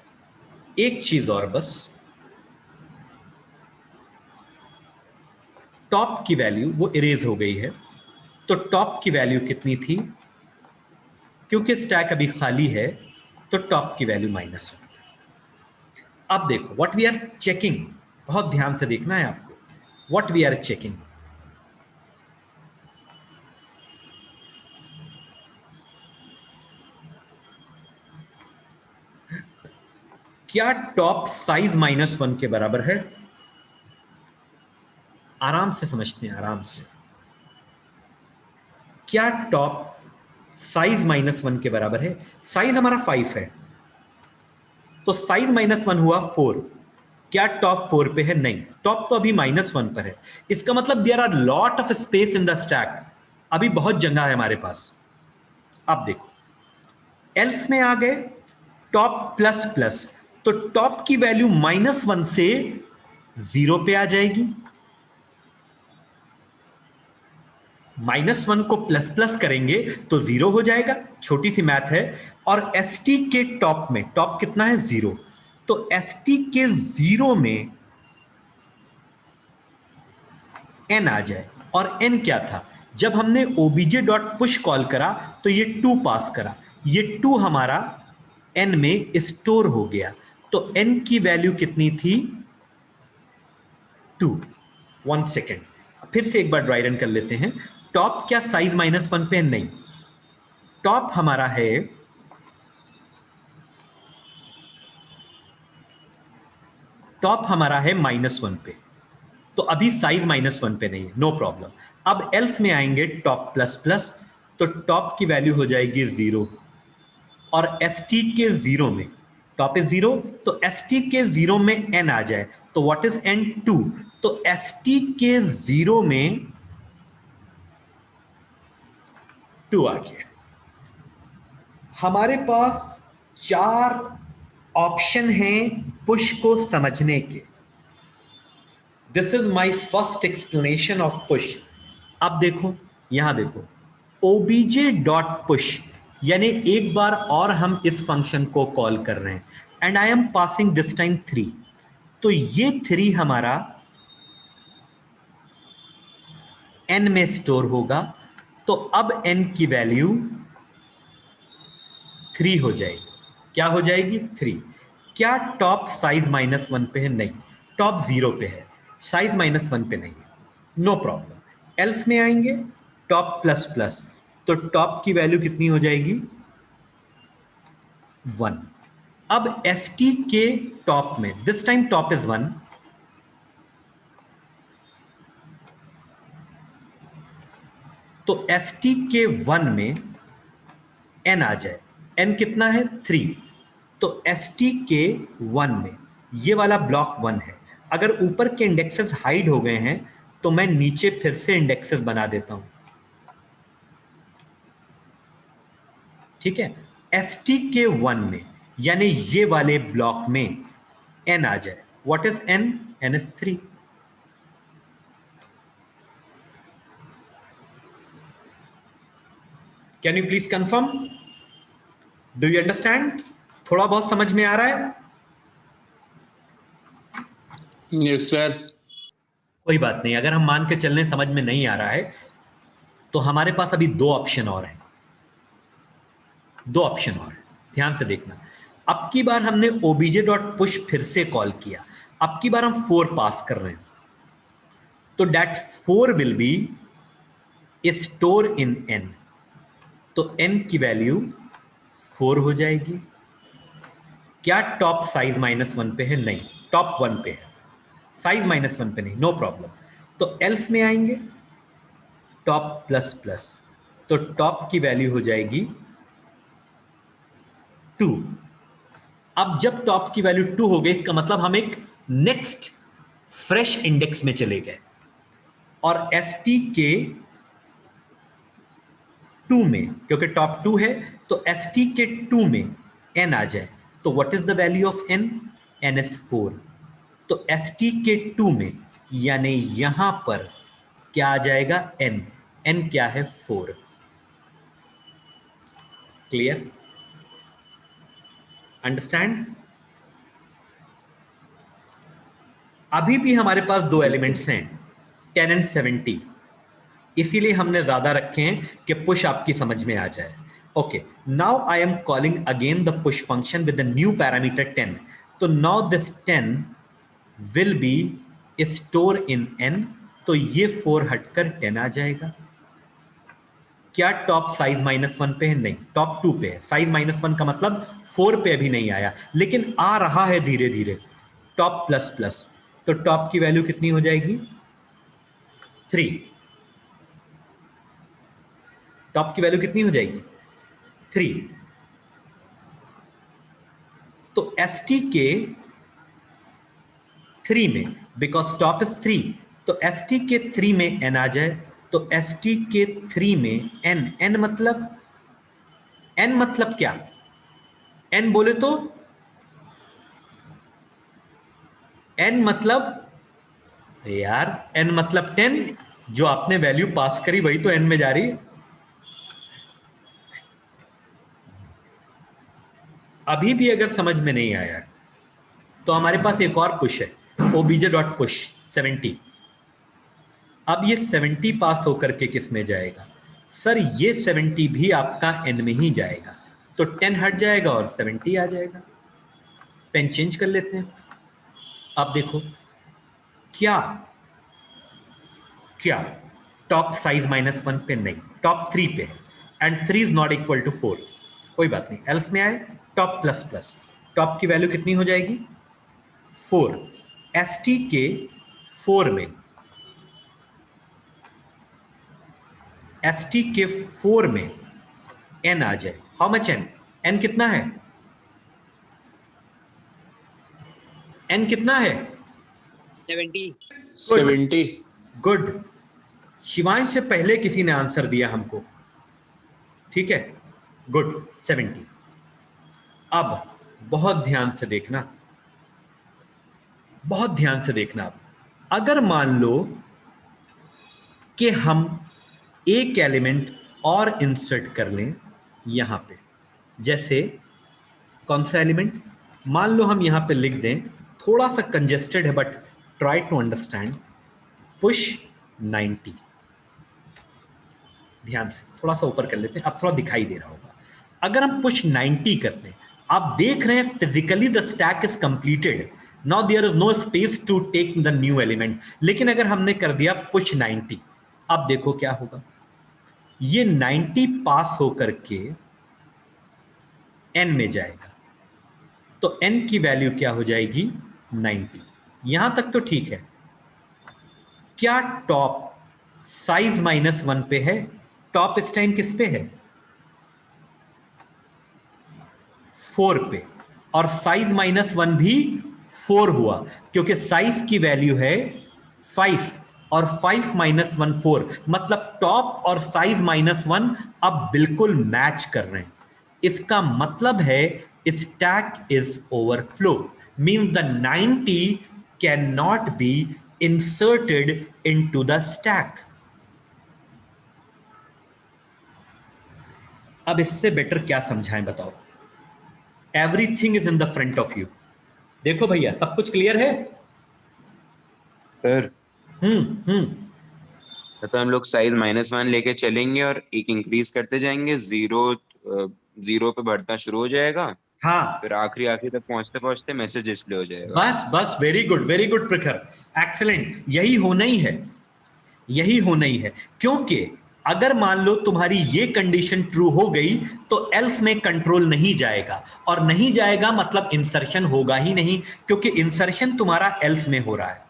एक चीज और बस, टॉप की वैल्यू वो इरेज हो गई है. तो टॉप की वैल्यू कितनी थी? क्योंकि स्टैक अभी खाली है तो टॉप की वैल्यू -1. अब देखो, व्हाट वी आर चेकिंग, बहुत ध्यान से देखना है आपको. व्हाट वी आर चेकिंग, क्या टॉप साइज -1 के बराबर है? आराम से समझते हैं, आराम से. क्या टॉप साइज -1 के बराबर है? साइज हमारा 5 है, तो साइज -1 हुआ 4। क्या टॉप 4 पे है? नहीं, टॉप तो अभी -1 पर है। इसका मतलब there are lot of space in the stack, अभी बहुत जगह है हमारे पास। अब देखो, एल्स में आ गए, टॉप प्लस प्लस, तो टॉप की वैल्यू -1 से 0 पे आ जाएगी। -1 को प्लस प्लस करेंगे तो 0 हो जाएगा, छोटी सी मैथ है। और एसटी के टॉप में, टॉप कितना है? 0, तो एसटी के 0 में n आ जाए। और n क्या था? जब हमने obj.push कॉल करा तो ये 2 पास करा, ये 2 हमारा n में स्टोर हो गया, तो n की वैल्यू कितनी थी? 2। 1 सेकेंड, फिर से एक बार ड्राई रन कर लेते हैं। टॉप क्या साइज -1 पे? नहीं, टॉप हमारा है -1 पे, तो अभी साइज -1 पे नहीं है, नो प्रॉब्लम। अब एल्स में आएंगे, टॉप प्लस प्लस, तो टॉप की वैल्यू हो जाएगी 0। और एसटी के 0 में, टॉप इज 0, तो एसटी के 0 में n आ जाए, तो व्हाट इज n? 2। तो एसटी के 0 में 2 आ गया। हमारे पास 4 ऑप्शन हैं पुश को समझने के। This is my first explanation of push. अब देखो, यहां देखो, obj.push, यानी एक बार और हम इस फंक्शन को कॉल कर रहे हैं, and I am passing this time 3, तो ये 3 हमारा n में स्टोर होगा, तो अब n की वैल्यू 3 हो जाएगी। क्या हो जाएगी? 3। क्या टॉप साइज -1 पे है? नहीं, टॉप 0 पे है, साइज -1 पे नहीं है, नो प्रॉब्लम। एल्स में आएंगे, टॉप प्लस प्लस, तो टॉप की वैल्यू कितनी हो जाएगी? 1। अब एसटी के टॉप में, दिस टाइम टॉप इज 1, तो एसटी के 1 में n आ जाए, n कितना है? 3, तो एसटी के 1 में ये वाला ब्लॉक 1 है। अगर ऊपर के इंडेक्सेस हाइड हो गए हैं तो मैं नीचे फिर से इंडेक्सेस बना देता हूं, ठीक है? एसटी के 1 में, यानी ये वाले ब्लॉक में n आ जाए। What is n? n is 3। Can you please confirm? Do you understand? थोड़ा बहुत समझ में आ रहा है? Yes sir. कोई बात नहीं, अगर हम मान के चलने समझ में नहीं आ रहा है तो हमारे पास अभी 2 ऑप्शन और हैं, 2 ऑप्शन और हैं, ध्यान से देखना। अब की बार हमने obj.push फिर से कॉल किया, अब की बार हम 4 पास कर रहे हैं, तो that 4 will be store in n, तो n की वैल्यू 4 हो जाएगी। क्या टॉप साइज -1 पे है? नहीं, टॉप 1 पे है, साइज -1 पे नहीं, नो प्रॉब्लम। तो एल्स में आएंगे, टॉप प्लस प्लस, तो टॉप की वैल्यू हो जाएगी 2। अब जब टॉप की वैल्यू 2 हो गई, इसका मतलब हम एक नेक्स्ट फ्रेश इंडेक्स में चले गए, और एसटी के 2 में, क्योंकि टॉप 2 है, तो एसटी के 2 में n आ जाए, तो what is the value of n? n is 4। तो एसटी के 2 में, यानी यहां पर क्या आ जाएगा? n। n क्या है? 4। क्लियर? अंडरस्टैंड? अभी भी हमारे पास 2 एलिमेंट्स हैं, 10 एंड 70, इसीलिए हमने ज्यादा रखे हैं कि पुश आपकी समझ में आ जाए। Okay, now I am calling again the push function with the new parameter 10, तो now this 10 will be store in n, तो ये 4 हटकर 10 आ जाएगा। क्या टॉप साइज -1 पे है? नहीं, टॉप 2 पे है। साइज -1 का मतलब 4 पे अभी नहीं आया, लेकिन आ रहा है धीरे धीरे। टॉप प्लस प्लस, तो टॉप की वैल्यू कितनी हो जाएगी? 3। टॉप की वैल्यू कितनी हो जाएगी 3। तो ST के 3 में, बिकॉज टॉप इज 3, तो ST के 3 में n आ जाए, तो ST के 3 में n मतलब क्या, n बोले तो n मतलब यार n मतलब 10, जो आपने वैल्यू पास करी वही तो n में जा रही है। अभी भी अगर समझ में नहीं आया तो हमारे पास एक और पुश है, obj.push 70। अब ये 70 पास होकर के किस में जाएगा सर, ये 70 भी आपका n में ही जाएगा, तो 10 हट जाएगा और 70 आ जाएगा। पेन चेंज कर लेते हैं। अब देखो क्या टॉप साइज -1 पे नहीं, टॉप 3 पे है, and 3 is not equal to 4, कोई बात नहीं, एल्स में आए टॉप प्लस प्लस, टॉप की वैल्यू कितनी हो जाएगी 4। ST के 4 में, ST के 4 में n आ जाए, हाउ मच n कितना है, n कितना है 70। गुड। शिवांश से पहले किसी ने आंसर दिया हमको, ठीक है, गुड 70। अब बहुत ध्यान से देखना, बहुत ध्यान से देखना। अगर मान लो कि हम एक एलिमेंट और इंसर्ट कर लें यहां पे, जैसे कौन सा एलिमेंट, मान लो हम यहां पे लिख दें, थोड़ा सा कंजेस्टेड है but try to understand, push 90। ध्यान से थोड़ा सा ऊपर कर लेते हैं, अब थोड़ा दिखाई दे रहा होगा। अगर हम पुश 90 करते हैं, आप देख रहे हैं physically the stack is completed, now there is no space to take the new element, लेकिन अगर हमने कर दिया पुश 90, अब देखो क्या होगा, ये 90 पास होकर के n में जाएगा, तो n की वैल्यू क्या हो जाएगी 90। यहां तक तो ठीक है। क्या टॉप साइज -1 पे है, टॉप इस टाइम किस पे है 4 पे, और साइज -1 भी 4 हुआ, क्योंकि साइज की वैल्यू है 5 और 5 -1 4, मतलब टॉप और साइज -1 अब बिल्कुल मैच कर रहे हैं। इसका मतलब है stack is overflow, means the 90 can not be inserted into the stack. अब इससे बेटर क्या समझाएं बताओ, everything is in the front of you. देखो भैया सब कुछ क्लियर है सर। हम्म। तो हम लोग साइज -1 लेके चलेंगे और एक इंक्रीज करते जाएंगे, जीरो पे बढ़ना शुरू हो जाएगा, हाँ फिर आखिरी तक पहुंचते पहुंचते मैसेज डिस्प्ले हो जाएगा। बस वेरी गुड प्रखर, एक्सीलेंट, यही होना ही है, यही होना ही है। क्योंकि अगर मान लो तुम्हारी ये कंडीशन ट्रू हो गई तो एल्स में कंट्रोल नहीं जाएगा, और नहीं जाएगा मतलब इंसर्शन होगा ही नहीं, क्योंकि इंसर्शन तुम्हारा एल्स में हो रहा है।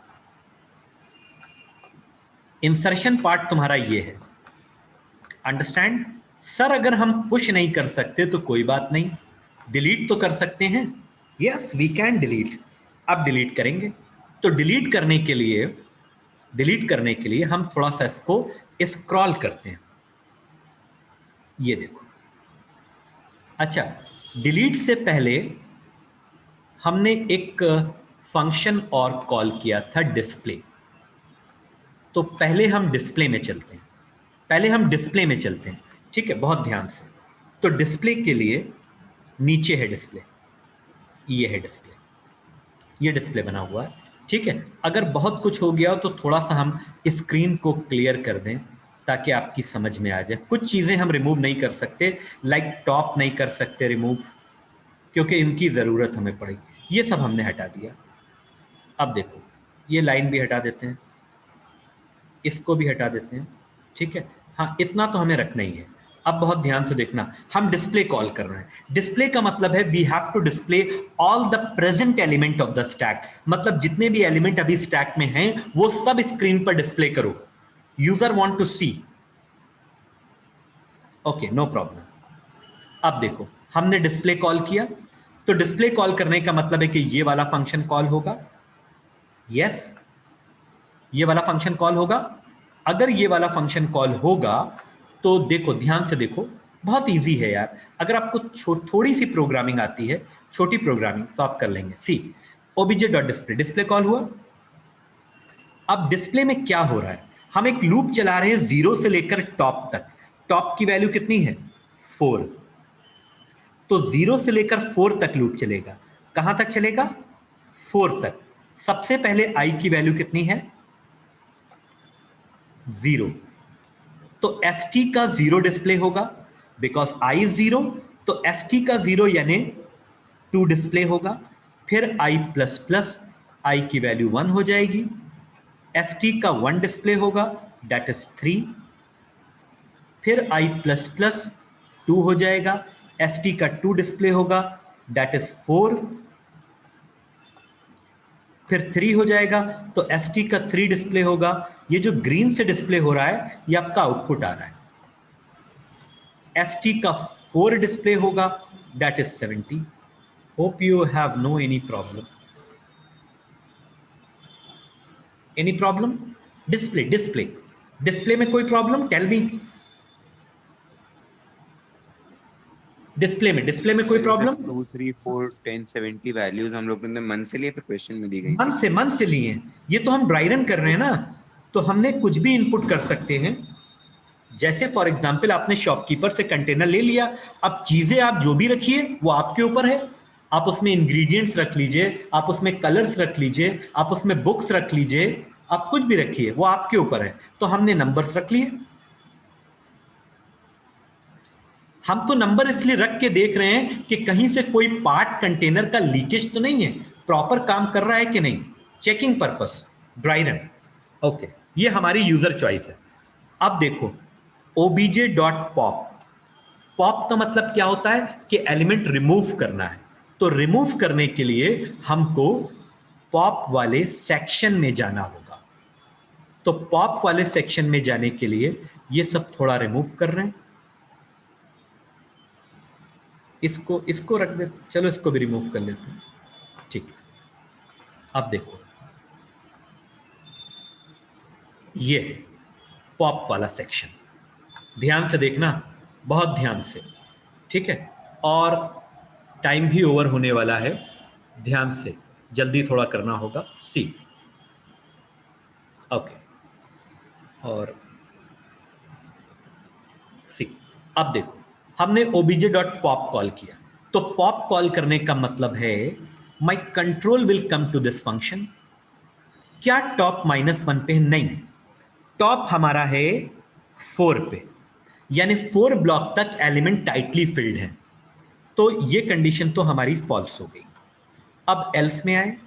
इंसर्शन पार्ट तुम्हारा ये है, अंडरस्टैंड। सर अगर हम पुश नहीं कर सकते तो कोई बात नहीं, डिलीट तो कर सकते हैं, यस वी कैन डिलीट। अब डिलीट करेंगे, तो डिलीट करने के लिए हम थोड़ा सा इसको स्क्रॉल करते हैं, ये देखो। अच्छा, डिलीट से पहले हमने एक फंक्शन और कॉल किया था डिस्प्ले, तो पहले हम डिस्प्ले में चलते हैं, ठीक है, बहुत ध्यान से। तो डिस्प्ले के लिए नीचे है डिस्प्ले, ये है डिस्प्ले, ये डिस्प्ले बना हुआ है, ठीक है। अगर बहुत कुछ हो गया हो तो थोड़ा सा हम स्क्रीन को क्लियर कर दें ताकि आपकी समझ में आ जाए। कुछ चीजें हम रिमूव नहीं कर सकते, लाइक टॉप नहीं कर सकते रिमूव, क्योंकि इनकी जरूरत हमें पड़ेगी, ये सब हमने हटा दिया। अब देखो ये लाइन भी हटा देते हैं, इसको भी हटा देते हैं, ठीक है। हाँ इतना तो हमें रखना ही है। अब बहुत ध्यान से देखना, हम डिस्प्ले कॉल कर रहे हैं। डिस्प्ले का मतलब है we have to display all the present element of the stack, मतलब जितने भी एलिमेंट अभी स्टैक में हैं वो सब स्क्रीन पर डिस्प्ले करो। User want to see, okay, no problem. अब देखो, हमने डिस्प्ले कॉल किया, तो डिस्प्ले कॉल करने का मतलब है कि ये वाला फंक्शन कॉल होगा। यस, ये वाला फंक्शन कॉल होगा। अगर ये वाला फंक्शन कॉल होगा तो देखो, ध्यान से देखो, बहुत इजी है यार। अगर आपको थोड़ी सी प्रोग्रामिंग आती है, छोटी प्रोग्रामिंग, तो आप कर लेंगे। सी obj.display, डिस्प्ले कॉल हुआ। अब डिस्प्ले में क्या हो रहा है, हम एक लूप चला रहे हैं 0 से लेकर टॉप तक। टॉप की वैल्यू कितनी है? 4। तो 0 से लेकर 4 तक लूप चलेगा। कहां तक चलेगा? 4 तक। सबसे पहले i की वैल्यू कितनी है? 0। तो st का 0 डिस्प्ले होगा, बिकॉज i is 0, तो st का 0 यानी 2 डिस्प्ले होगा। फिर i प्लस प्लस, i की वैल्यू 1 हो जाएगी। st का 1 डिस्प्ले होगा, दैट इज 3। फिर i प्लस प्लस 2 हो जाएगा, st का 2 डिस्प्ले होगा, दैट इज 4। फिर 3 हो जाएगा, तो st का 3 डिस्प्ले होगा। ये जो ग्रीन से डिस्प्ले हो रहा है, ये आपका आउटपुट आ रहा है। st का 4 डिस्प्ले होगा, that is 70। Hope you have no any problem. Any problem? Display display display में कोई प्रॉब्लम? Tell me. डिस्प्ले में कोई प्रॉब्लम? 2 3 4 10 70 वैल्यूज हम लोग ने मन से लिए, फिर क्वेश्चन में दी गई। मन से लिए। ये तो हम ड्राई रन कर रहे हैं ना, तो हमने कुछ भी इनपुट कर सकते हैं। जैसे फॉर एग्जांपल, आपने शॉपकीपर से कंटेनर ले लिया, अब चीजें आप जो भी रखिए वो आपके ऊपर है। आप उसमें इंग्रेडिएंट्स रख लीजिए, आप उसमें कलर्स रख लीजिए, आप उसमें बुक्स रख लीजिए, आप कुछ भी रखिए, वो आपके ऊपर है। तो हमने नंबर्स रख लिए। हम तो नंबर इसलिए रख के देख रहे हैं कि कहीं से कोई पार्ट कंटेनर का लीकेज तो नहीं है, प्रॉपर काम कर रहा है कि नहीं, checking purpose, dry run. Okay, ये हमारी यूजर चॉइस है। अब देखो, obj.pop, पॉप का मतलब क्या होता है कि एलिमेंट रिमूव करना है। तो रिमूव करने के लिए हमको पॉप वाले सेक्शन में जाना होगा। तो पॉप वाले सेक्शन में जाने के लिए ये सब थोड़ा रिमूव कर रहे हैं। इसको रख दे, चलो इसको भी रिमूव कर लेते हैं। ठीक है, अब देखो, ये है पॉप वाला सेक्शन। ध्यान से देखना, बहुत ध्यान से, ठीक है। और टाइम भी ओवर होने वाला है, ध्यान से, जल्दी थोड़ा करना होगा। सी ओके, और सी, अब देखो, हमने obj.pop कॉल किया। तो पॉप कॉल करने का मतलब है my control will come to this function. क्या टॉप -1 पे? नहीं, टॉप हमारा है 4 पे, यानी 4 ब्लॉक तक एलिमेंट टाइटली फिल्ड है। तो ये कंडीशन तो हमारी फॉल्स हो गई। अब एल्स में आए,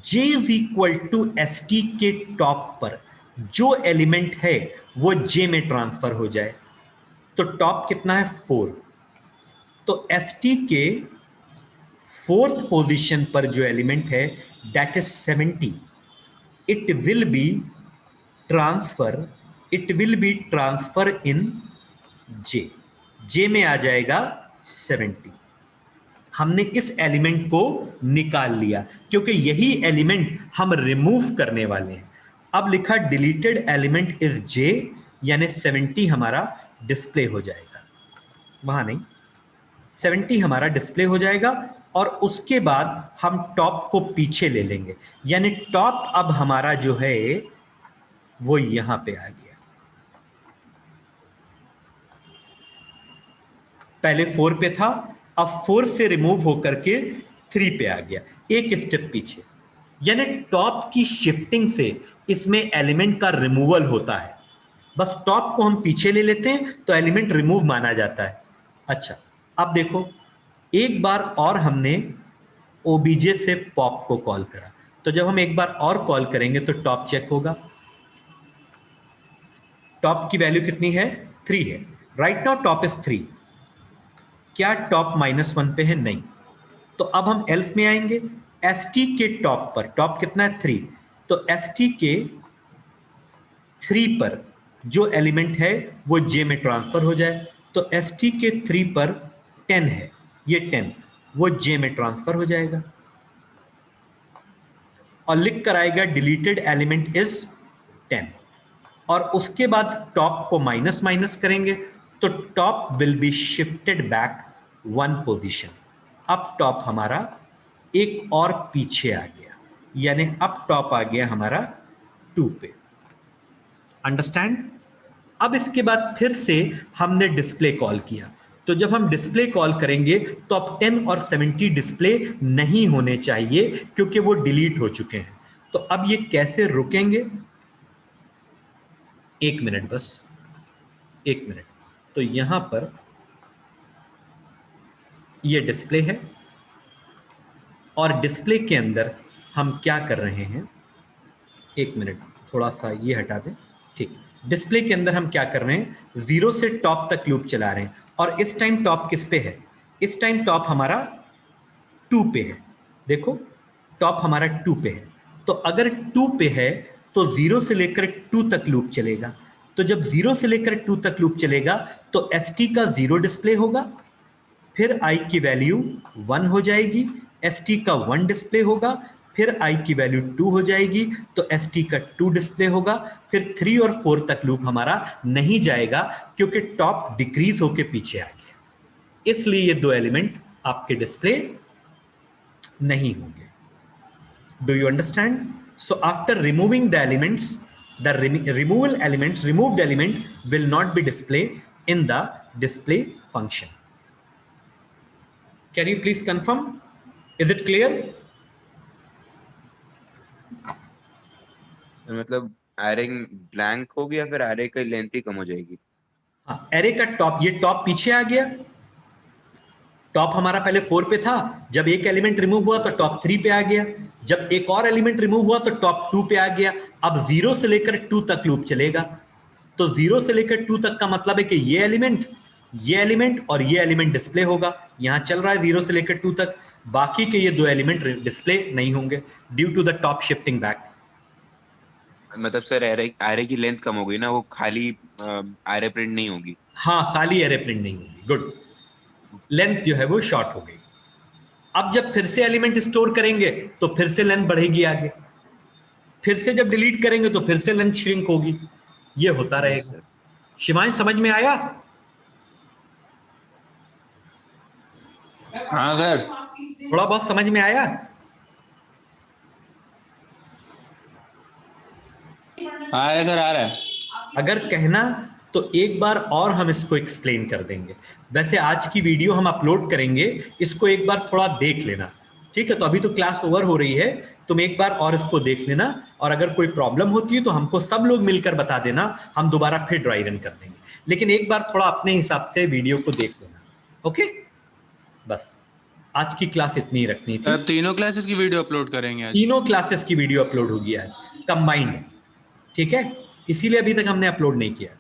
j is equal to st के टॉप पर जो एलिमेंट है वो j में ट्रांसफर हो जाए। तो टॉप कितना है? 4। तो st के 4th पोजीशन पर जो एलिमेंट है that is 70। It will be transfer in j में आ जाएगा 70। हमने इस एलिमेंट को निकाल लिया क्योंकि यही एलिमेंट हम रिमूव करने वाले हैं। अब लिखा डिलीटेड एलिमेंट इज j, यानी 70 हमारा डिस्प्ले हो जाएगा। वहां नहीं, 70 हमारा डिस्प्ले हो जाएगा। और उसके बाद हम टॉप को पीछे ले लेंगे, यानी टॉप अब हमारा जो है वो यहां पे आ गया। पहले 4 पे था, अब 4 से रिमूव होकर के 3 पे आ गया, एक स्टेप पीछे। यानी टॉप की शिफ्टिंग से इसमें एलिमेंट का रिमूवल होता है। बस टॉप को हम पीछे ले लेते हैं तो एलिमेंट रिमूव माना जाता है। अच्छा, अब देखो, एक बार और हमने obj से पॉप को कॉल करा, तो जब हम एक बार और कॉल करेंगे तो टॉप चेक होगा। टॉप की वैल्यू कितनी है? 3 है। Right now top is 3। क्या टॉप -1 पे है? नहीं। तो अब हम एल्स में आएंगे, st के टॉप पर, टॉप कितना है? 3। तो st के 3 पर जो एलिमेंट है वो j में ट्रांसफर हो जाए। तो ST के 3 पर 10 है, ये 10 वो J में ट्रांसफर हो जाएगा और लिख कर आएगा डिलीटेड एलिमेंट इज 10, और उसके बाद टॉप को माइनस माइनस करेंगे तो top will be shifted back 1 position. अब टॉप हमारा एक और पीछे आ गया, यानी अब टॉप आ गया हमारा 2 पे। अंडरस्टैंड? अब इसके बाद फिर से हमने डिस्प्ले कॉल किया, तो जब हम डिस्प्ले कॉल करेंगे तो अब 10 और 70 डिस्प्ले नहीं होने चाहिए क्योंकि वो डिलीट हो चुके हैं। तो अब ये कैसे रुकेंगे? 1 मिनट, बस 1 मिनट। तो यहां पर ये डिस्प्ले है और डिस्प्ले के अंदर हम क्या कर रहे हैं, 1 मिनट, थोड़ा सा ये हटा दें, ठीक। डिस्प्ले के अंदर हम क्या कर रहे हैं, 0 से टॉप तक लूप चला रहे हैं, और इस टाइम टॉप किस पे है? इस टाइम टॉप हमारा 2 पे है। देखो टॉप हमारा 2 पे है, तो अगर 2 पे है तो 0 से लेकर 2 तक लूप चलेगा। तो जब 0 से लेकर 2 तक लूप चलेगा तो ST का 0 डिस्प्ले होगा, फिर I की वैल्यू 1 हो जाएगी, ST का 1 डिस्प्ले होगा, फिर I की वैल्यू 2 हो जाएगी तो ST का 2 डिस्प्ले होगा, फिर 3 और 4 तक लूप हमारा नहीं जाएगा क्योंकि टॉप डिक्रीज होके पीछे आ गया। इसलिए ये 2 एलिमेंट आपके डिस्प्ले नहीं होंगे। Do you understand? So after removing the elements, the removed element will not be displayed in the display function. Can you please confirm? Is it clear? मतलब एरे ब्लैंक होगी या फिर एरे की length ही कम हो जाएगी? हाँ, एरे का top, ये टॉप पीछे आ गया। टॉप हमारा पहले 4 पे था, जब एक एलिमेंट रिमूव हुआ तो टॉप 3 पे आ गया, जब एक और एलिमेंट रिमूव हुआ तो टॉप 2 पे आ गया। अब 0 से लेकर 2 तक लूप चलेगा, तो 0 से लेकर 2 तक का मतलब है कि ये एलिमेंट और ये एलिमेंट डिस्प्ले होगा। यहां चल रहा है 0 से लेकर 2 तक, बाकी के ये 2 एलिमेंट डिस्प्ले नहीं होंगे due to the top shifting back. मतलब सर एरे की लेंथ कम हो गई ना, वो खाली एरे प्रिंट नहीं होगी? हाँ, खाली एरे प्रिंट नहीं होगी। गुड, लेंथ जो है वो शॉर्ट हो गई। अब जब फिर से एलिमेंट स्टोर करेंगे तो फिर से लेंथ बढ़ेगी आगे, फिर से जब डिलीट करेंगे तो फिर से लेंथ श्रिंक होगी, ये होता रहेगा। शिवांश समझ में आया? हाँ सर, थोड़ा बहुत समझ में आया? आ रहा है सर, आ रहा है। अगर कहना तो एक बार और हम इसको एक्सप्लेन कर देंगे। वैसे आज की वीडियो हम अपलोड करेंगे, इसको एक बार थोड़ा देख लेना, ठीक है? तो अभी तो क्लास ओवर हो रही है, तुम एक बार और इसको देख लेना, और अगर कोई प्रॉब्लम होती है तो हमको सब लोग मिलकर बता देना, हम दोबारा फिर ड्राई रन कर देंगे। लेकिन एक बार थोड़ा अपने हिसाब से वीडियो को देख लेना, ओके? बस आज की क्लास इतनी ही रखनी थी। सर तीनों क्लासेस की वीडियो अपलोड करेंगे आज? तीनों क्लासेस की वीडियो अपलोड होगी आज, कंबाइंड है, ठीक है? इसीलिए अभी तक हमने अपलोड नहीं किया।